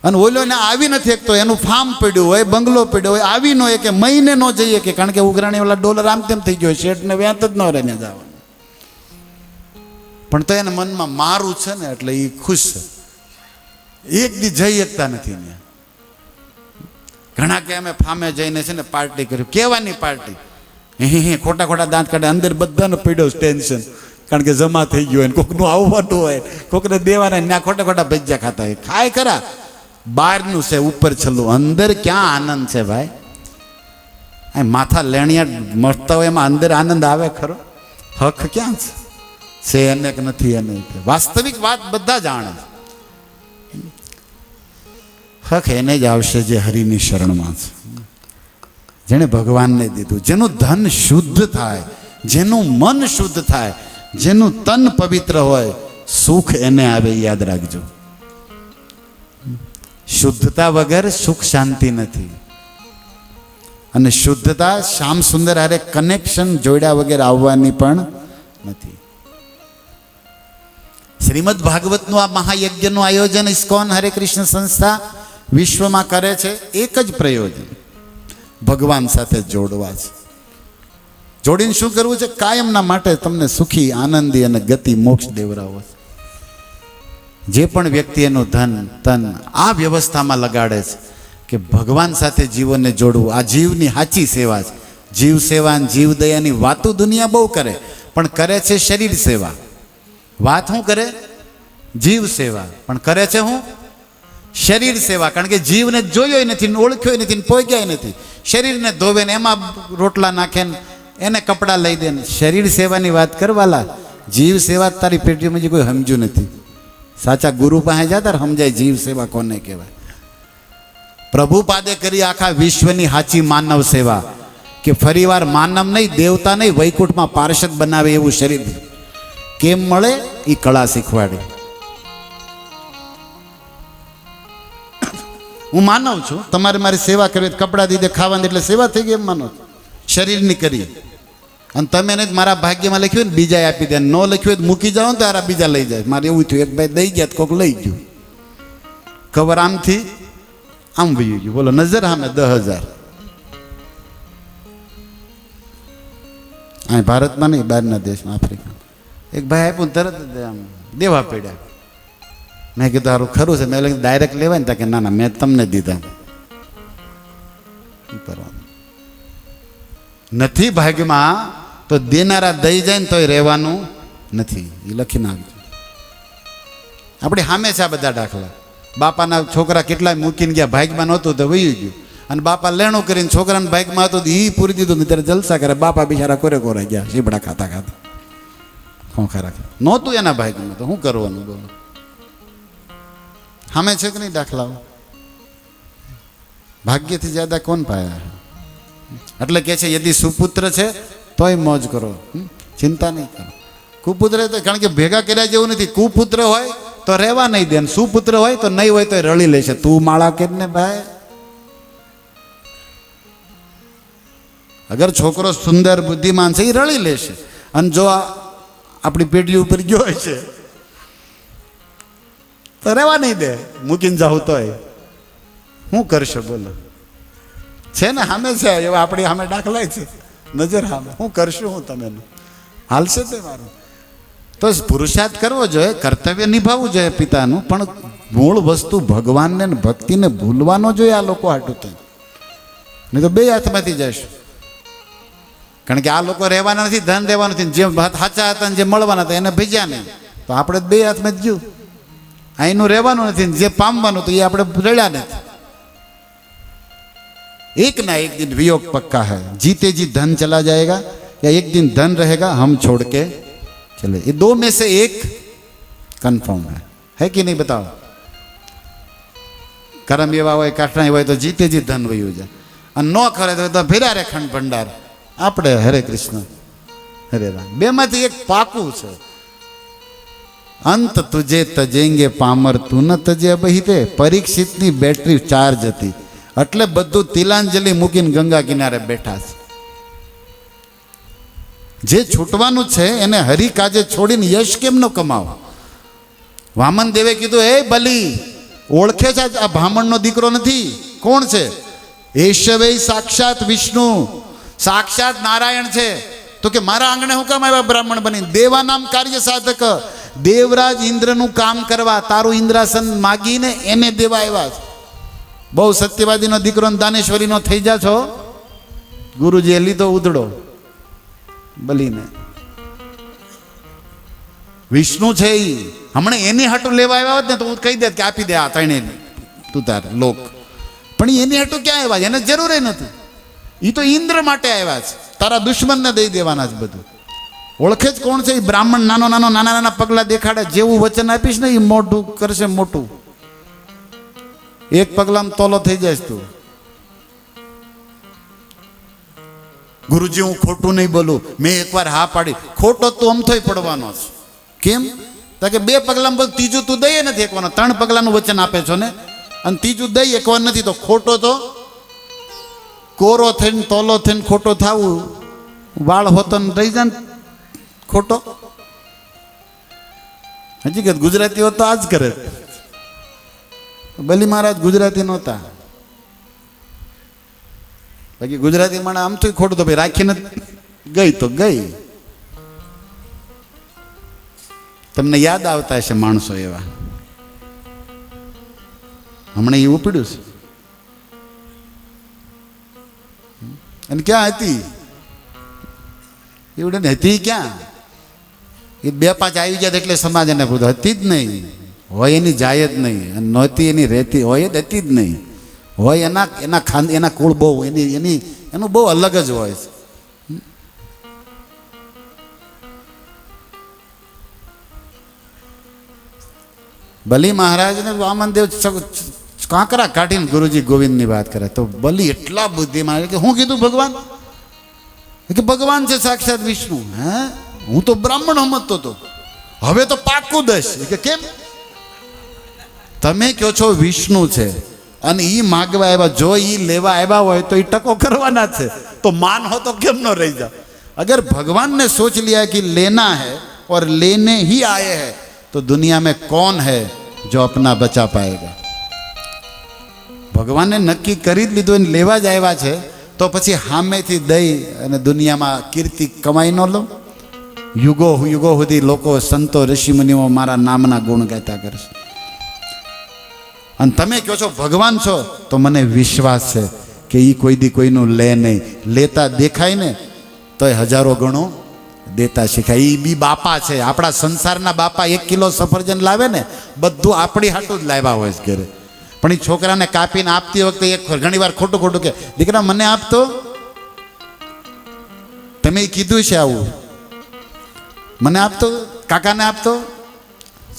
અને ઓલો ને આવી નથી એક તો એનું ફાર્મ પડ્યું હોય, બંગલો પડ્યો હોય, આવી ન હોય કે મહિને ન જઈએ કે, કારણ કે ઉઘરાણી વાળા ડોલર આમ તેમ થઈ ગયો, શેઠને વ્યાત જ ન રહે ને જવાનું. પણ તો એના મનમાં મારું છે ને એટલે એ ખુશ છે. એક દી જઈ શકતા નથી ને. ઘણા કે અમે ફામે જઈને છે ને પાર્ટી કર્યું. કેવાની પાર્ટી? ખોટા ખોટા દાંત કાઢે. અંદર બધાને પડ્યો ટેન્શન, કારણ કે જમા થઈ ગયું હોય, કોકનું આવવાનું હોય, કોકને દેવાના, ત્યાં ખોટા ખોટા ભજીયા ખાતા હોય. ખાય ખરા, બહારનું છે ઉપર છેલ્લું, અંદર ક્યાં આનંદ છે ભાઈ? આ માથા લેણિયા મળતા હોય એમાં અંદર આનંદ આવે ખરો? હક ક્યાં છે એને કે નથી એને? વાસ્તવિક વાત બધા જાણે. હક એને જ આવશે જે હરિની શરણમાં છે, જેણે ભગવાનને દીધું. જેનું ધન શુદ્ધ થાય, જેનું મન શુદ્ધ થાય, જેનું તન પવિત્ર હોય, સુખ એને આવે. યાદ રાખજો, શુદ્ધતા વગર સુખ શાંતિ નથી. અને શુદ્ધતા શ્યામ સુંદર હારે કનેક્શન જોડ્યા વગર આવવાની પણ નથી. શ્રીમદ ભાગવતનું આ મહાયજ્ઞનું આયોજન ઇસ્કોન હરે કૃષ્ણ સંસ્થા વિશ્વમાં કરે છે. એક જ પ્રયોજન, ભગવાન સાથે જોડવા છે. જોડીને શું કરવું છે? કાયમના માટે તમને સુખી, આનંદી અને ગતિ મોક્ષ દેવરાવો છે. જે પણ વ્યક્તિ એનું ધન તન આ વ્યવસ્થામાં લગાડે છે કે ભગવાન સાથે જીવનને જોડવું. આ જીવની સાચી સેવા છે. જીવ સેવા અને જીવ દયાની વાતો દુનિયા બહુ કરે, પણ કરે છે શરીર સેવા. વાત શું કરે? જીવ સેવા. પણ કરે છે હું? શરીર સેવા. કારણ કે જીવને જોયો નથી, ઓળખ્યો નથી, પોગ્યા નથી. શરીરને ધોવે ને એમાં રોટલા નાખે ને એને કપડાં લઈ દે ને. શરીર સેવાની વાત કરવાલા. જીવ સેવા તારી પેટીમાં કોઈ સમજ્યું નથી. સાચા ગુરુ પાસે જા તાર સમજાય જીવ સેવા કોને કહેવાય. પ્રભુપાદે કરી આખા વિશ્વની સાચી માનવ સેવા, કે ફરીવાર માનવ નહીં, દેવતા નહીં, વૈકુંઠમાં પાર્ષદ બનાવે એવું શરીર કેમ મળે એ કળા શીખવાડી. હું માનવ છું, તમારે મારી સેવા કરવી, કપડાં દીધે ખાવાની એટલે સેવા થઈ ગઈ એમ માનો. શરીરની કરી અને તમે ને મારા ભાગ્યમાં લખ્યું ને બીજા આપી દે, ન લખ્યું હોય મૂકી જાઓ ને તો આ બીજા લઈ જાય. મારે એવું થયું, એક ભાઈ દઈ ગયા કોક લઈ ગયું. ખબર આમથી આમ વયું ગયું. બોલો નજર સામે 10,000. અહીં ભારતમાં નહીં, બહારના દેશમાં, આફ્રિકા. એક ભાઈ આપ્યું તરત જ આમ દેવા પડ્યા. મેં કીધું સારું ખરું છે. મેં ડાયરેક્ટ લેવાય ને તા કે ના ના મેં તમને દીધા. નથી ભાગ્યમાં તો દેનારા દઈ જાય ને તોય રહેવાનું નથી. એ લખી નાખજો. આપણી સામે છે આ બધા દાખલા. બાપાના છોકરા કેટલાય મૂકીને ગયા, ભાગમાં નહોતું તો વયું ગયું. અને બાપા લેણું કરીને છોકરાને ભાગમાં હતું તો એ પૂરી દીધું ને ત્યારે જલસા કરે. બાપા બિચારા કોરે કોરા ગયા સીબડા ખાતા ખાતા. ખોખા રાખે નહોતું એના ભાગમાં તો શું કરવાનું? બોલો સામે છે કે નહીં દાખલાઓ? ભાગ્યથી જ્યાદા કોણ પાયા? એટલે કે છે યદિ સુપુત્ર છે તોય મોજ કરો, ચિંતા નહીં કરો. કુપુત્ર તો કારણ કે ભેગા કર્યા જેવું નથી. કુપુત્ર હોય તો રહેવા નહીં દે, સુપુત્ર હોય તો નહીં હોય તો રળી લેશે. તું માળા કરીને ભાઈ. અગર છોકરો સુંદર બુદ્ધિમાન છે એ રળી લેશે. અને જો આપણી પેઢી ઉપર ગયો છે તો રહેવા નહીં દે, મૂકીને જાઉં તોય. શું કરશો બોલો? છે ને સામે છે એવા આપણી સામે દાખલાય છે, નજર સામે. શું કરશું હું તમે? હાલશે તે મારું? તો પુરુષાર્થ કરવો જોઈએ, કર્તવ્ય નિભાવવું જોઈએ પિતાનું, પણ મૂળ વસ્તુ ભગવાનને ભક્તિને ભૂલવાનો જોઈએ આ લોકો હાટું થાય. નહીં તો બે હાથમાંથી જઈશું. કારણ કે આ લોકો રહેવાના નથી, ધન રહેવાનું નથી. જે સાચા હતા ને જે મળવાના હતા એને ભેજ્યા નહીં, તો આપણે બે હાથમાં જ જ્યું. અહીંનું રહેવાનું નથી, જે પામવાનું તો એ આપણે રડ્યા નથી. एक ना एक दिन वियोग पक्का है, जीते जी धन चला जाएगा या एक दिन धन रहेगा हम छोड़ के चले. ये दो में से एक कंफर्म है कि नहीं? बताओ. कर्म एवा હોય કાઠણા હોય તો જીતે જી ધન વયું જાય, અને ન કરે તો ફેરા રે ખંડ ભંડાર. આપણે હરે કૃષ્ણ હરે રામ બેમાંથી એક પાકું છે. અંત તુજે તજેંગે પામર તું ન તજે બહીતે. પરીક્ષિતની બેટરી ચાર્જ હતી એટલે બધું તિલાંજલિ મૂકીને ગંગા કિનારે બેઠા છે. જે છૂટવાનું છે એને હરિ કાજે છોડીને યશ કેમ ન કમાવો? વામન દેવે કીધું, એ બલી ઓળખે છે આ બ્રાહ્મણનો દીકરો નથી. કોણ છે? એશવે સાક્ષાત વિષ્ણુ, સાક્ષાત નારાયણ છે. તો કે મારા આંગણે હું કામ આવ્યા બ્રાહ્મણ બની? દેવા નામ કાર્ય સાધક, દેવરાજ ઇન્દ્રનું કામ કરવા, તારું ઇન્દ્રાસન માગીને એને દેવા આવ્યા છે. બહુ સત્યવાદીનો દીકરો દાનેશ્વરીનો થઈ જા છો. ગુરુજીએ લીધો ઉધડો બલીને. વિષ્ણુ છે એ હમણાં એની હાટું લેવા આવ્યા હોત ને તો હું કહી દે કે આપી દે આ ત્રણે તું તારે લોક. પણ એની હાટું ક્યાં આવ્યા? એને જરૂર નથી. એ તો ઇન્દ્ર માટે આવ્યા છે. તારા દુશ્મનને દઈ દેવાના છે બધું. ઓળખે જ કોણ છે? એ બ્રાહ્મણ નાના નાના પગલા દેખાડે. જેવું વચન આપીશ ને એ મોઢું કરશે મોટું. એક પગલામાં તોલો થઈ જાય તું. ગુરુજી હું ખોટું નહીં બોલું, મેં એકવાર હા પાડી. ખોટો તું અમથોય પડવાનો છે. કેમ? તો કે બે પગલામાં બોલ, ત્રીજું તું દઈએ નથી એકવાનો. 3 પગલાનું વચન આપે છો ને, અને ત્રીજું દઈ એકવાર નથી. તો ખોટો તો કોરો થઈને તોલો થઈને ખોટો થવું. વાળ હોતો ને રહી જાય ને ખોટો. હકીકત ગુજરાતી હોત તો આ જ કરે. બલી મહારાજ ગુજરાતી નહોતા. બાકી ગુજરાતી માણસ આમ તો ખોટું તો ભાઈ રાખીને ગઈ તો ગઈ. તમને યાદ આવતા હશે માણસો એવા. હમણાં એ ઉપડ્યું છે. અને ક્યાં હતી? એવડે ને હતી ક્યાં? એ 2-5 આવી ગયા એટલે સમાજ એને પૂછ્યું, હતી જ નહીં, હોય એની જાય જ નહીં, અને નહોતી એની રહેતી હોય જ હતી જ નહીં, હોય એના કુળ બહુ એનું બહુ અલગ જ હોય છે. બલી મહારાજને વામનદેવ કાંકરા કાઢીને ગુરુજી ગોવિંદની વાત કરે તો બલી એટલા બુદ્ધિમાં કે હું કીધું ભગવાન? કે ભગવાન છે સાક્ષાત વિષ્ણુ. હે, હું તો બ્રાહ્મણ સમજતો હતો, હવે તો પાક્કું દઈશ. કે કેમ? તમે કહો છો વિષ્ણુ છે અને એ માગવા આવ્યા, જો એ લેવા આવ્યા હોય તો એ ટકો કરવાના છે, તો માન હો તો કેમ ન રહી જાઓ? अगर भगवान ने सोच लिया कि लेना है और लेने ही आए हैं तो दुनिया में कौन है जो अपना बचा पाएगा? ભગવાને નક્કી કરી જ લીધું, એને લેવા જ આવ્યા છે તો પછી સામેથી દઈ અને દુનિયામાં કીર્તિ કમાઈ ન લો? યુગો યુગો સુધી લોકો સંતો ઋષિમુનિઓ મારા નામના ગુણ ગાતા કરશે, અને તમે કહો છો ભગવાન છો, તો મને વિશ્વાસ છે કે એ કોઈ દી કોઈનું લે નહીં. લેતા દેખાય ને તો એ હજારો ગણો દેતા શીખાય. એ બી બાપા છે, આપણા સંસારના બાપા. 1 કિલો સફરજન લાવે ને બધું આપણી હાટું જ લાવ્યા હોય છે ઘરે, પણ એ છોકરાને કાપીને આપતી વખતે એક ઘણી વાર ખોટું ખોટું કે દીકરા મને આપતો, તમે કીધું છે આવું, મને આપતો, કાકાને આપતો.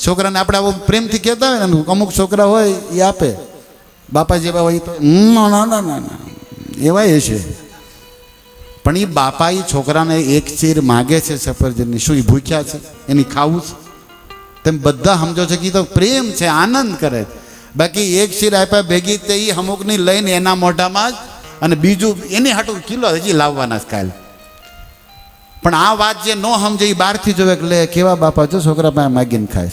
છોકરાને આપણે આવું પ્રેમથી કહેતા હોય ને, અમુક છોકરા હોય એ આપે, બાપા જેવા હોય તો ના એવાય છે. પણ એ બાપા એ છોકરાને એક ચીર માગે છે સફરજનની, શું એ ભૂખ્યા છે? એની ખાવું છે? તેમ બધા સમજો છો કે તો પ્રેમ છે, આનંદ કરે. બાકી એક ચીર આપ્યા ભેગી તે એ અમુકની લઈને એના મોઢામાં જ, અને બીજું એની હાટું કિલો હજી લાવવાના જ કાલ. પણ આ વાત જે ન સમજે એ બહારથી જોવે કે લે કેવા બાપા જો છોકરા પાસે માગીને ખાય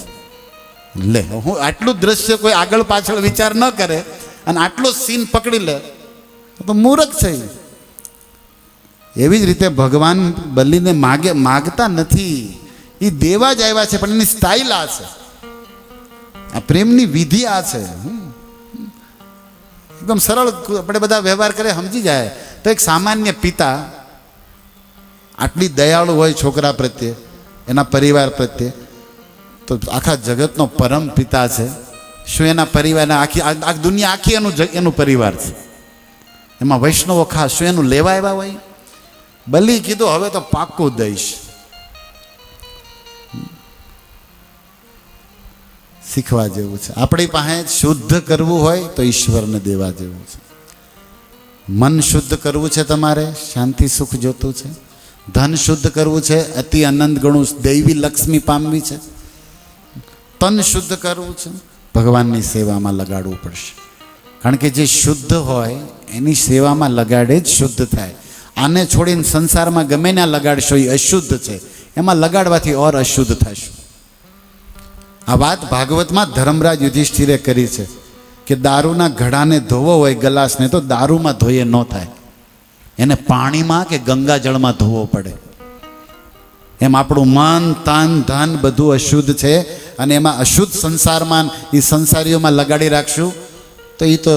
લે. હું આટલું દ્રશ્ય કોઈ આગળ પાછળ વિચાર ન કરે અને આટલો સીન પકડી લે તો મૂર્ખ છે. એવી જ રીતે ભગવાન બલીને માગતા નથી, એ દેવા જ આવ્યા છે, પણ એની સ્ટાઇલ આ છે, આ પ્રેમની વિધિ આ છે. એકદમ સરળ આપણે બધા વ્યવહાર કરે સમજી જાય. તો એક સામાન્ય પિતા આટલી દયાળુ હોય છોકરા પ્રત્યે, એના પરિવાર પ્રત્યે, તો આખા જગતનો પરમ પિતા છે. શું એના પરિવારના આખી દુનિયા આખી એનું પરિવાર છે, એમાં વૈષ્ણવો ખાસ. શું એનું લેવા આવ્યા હોય? બલી કીધું હવે તો પાક્કું દઈશ. શીખવા જેવું છે. આપણી પાસે શુદ્ધ કરવું હોય તો ઈશ્વરને દેવા જેવું છે. મન શુદ્ધ કરવું છે તમારે, શાંતિ સુખ જોતું છે. ધન શુદ્ધ કરવું છે, અતિ આનંદ ગણું દૈવી લક્ષ્મી પામવી છે. તન શુદ્ધ કરવું છે, ભગવાનની સેવામાં લગાડવું પડશે. કારણ કે જે શુદ્ધ હોય એની સેવામાં લગાડે જ શુદ્ધ થાય. આને છોડીને સંસારમાં ગમે ત્યાં લગાડશો એ અશુદ્ધ છે, એમાં લગાડવાથી ઓર અશુદ્ધ થશે. આ વાત ભાગવતમાં ધર્મરાજ યુધિષ્ઠિરે કરી છે કે દારૂના ઘડાને ધોવો હોય ગ્લાસને તો દારૂમાં ધોઈએ ન થાય, એને પાણીમાં કે ગંગાજળમાં ધોવો પડે. એમ આપણું મન તન ધન બધું અશુદ્ધ છે, અને એમાં અશુદ્ધ સંસારમાં એ સંસારીઓમાં લગાડી રાખશું તો એ તો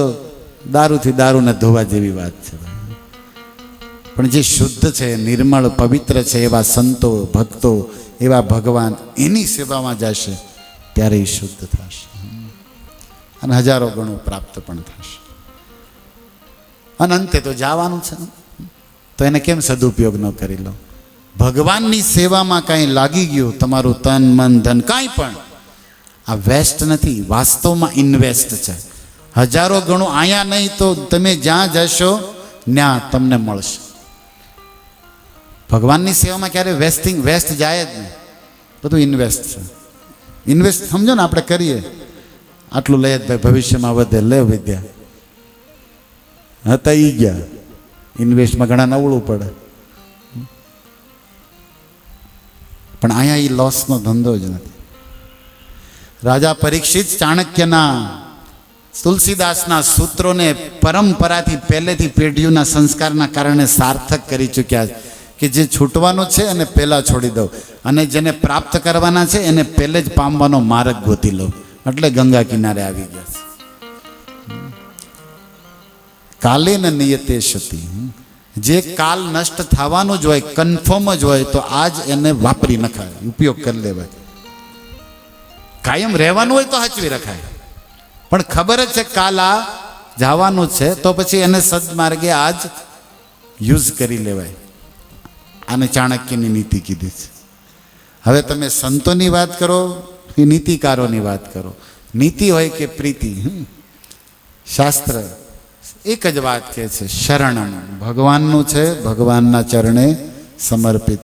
દારૂથી દારૂને ધોવા જેવી વાત છે. પણ જે શુદ્ધ છે, નિર્મળ પવિત્ર છે, એવા સંતો ભક્તો, એવા ભગવાન, એની સેવામાં જશે ત્યારે એ શુદ્ધ થશે અને હજારો ગણું પ્રાપ્ત પણ થશે. અને અંતે તો જવાનું છે, તો એને કેમ સદુપયોગ ન કરી લો? ભગવાનની સેવામાં કાંઈ લાગી ગયું તમારું તન મન ધન કાંઈ પણ, આ વેસ્ટ નથી, વાસ્તવમાં ઇન્વેસ્ટ છે. હજારો ગણું અહીંયા નહીં તો તમે જ્યાં જશો ત્યાં તમને મળશે. ભગવાનની સેવામાં ક્યારે વેસ્ટ જાય જ નહીં, બધું ઇન્વેસ્ટ છે. ઇન્વેસ્ટ સમજો ને, આપણે કરીએ આટલું લઈએ ભાઈ ભવિષ્યમાં વધે, લે વિદ્યા હતા ઈ ગયા. ઇન્વેસ્ટમાં ઘણા નવળું પડે, પણ અહીંયા એ લોસનો ધંધો જ નથી. રાજા પરીક્ષિત ચાણક્યના તુલસીદાસના સૂત્રોને પરંપરાથી પહેલેથી પેઢીઓના સંસ્કારના કારણે સાર્થક કરી ચૂક્યા છે કે જે છૂટવાનું છે એને પહેલાં છોડી દો, અને જેને પ્રાપ્ત કરવાના છે એને પહેલે જ પામવાનો માર્ગ ગોતી લો. એટલે ગંગા કિનારે આવી ગયા છે. કાલે ન નિયતે સતી, જે કાલ નષ્ટ થવાનું જ હોય, કન્ફર્મ જ હોય, તો આજ એને વાપરી નખાય, ઉપયોગ કરી લેવાય. કાયમ રહેવાનું હોય તો સાચવી રખાય, પણ ખબર જ છે કાલ આ જવાનું જ છે, તો પછી એને સદમાર્ગે આજ યુઝ કરી લેવાય. આને ચાણક્યની નીતિ કીધી છે. હવે તમે સંતોની વાત કરો કે નીતિકારોની વાત કરો, નીતિ હોય કે પ્રીતિ, શાસ્ત્ર એક જ વાત કહે છે, શરણમ, ભગવાનનું છે, ભગવાનના ચરણે સમર્પિત.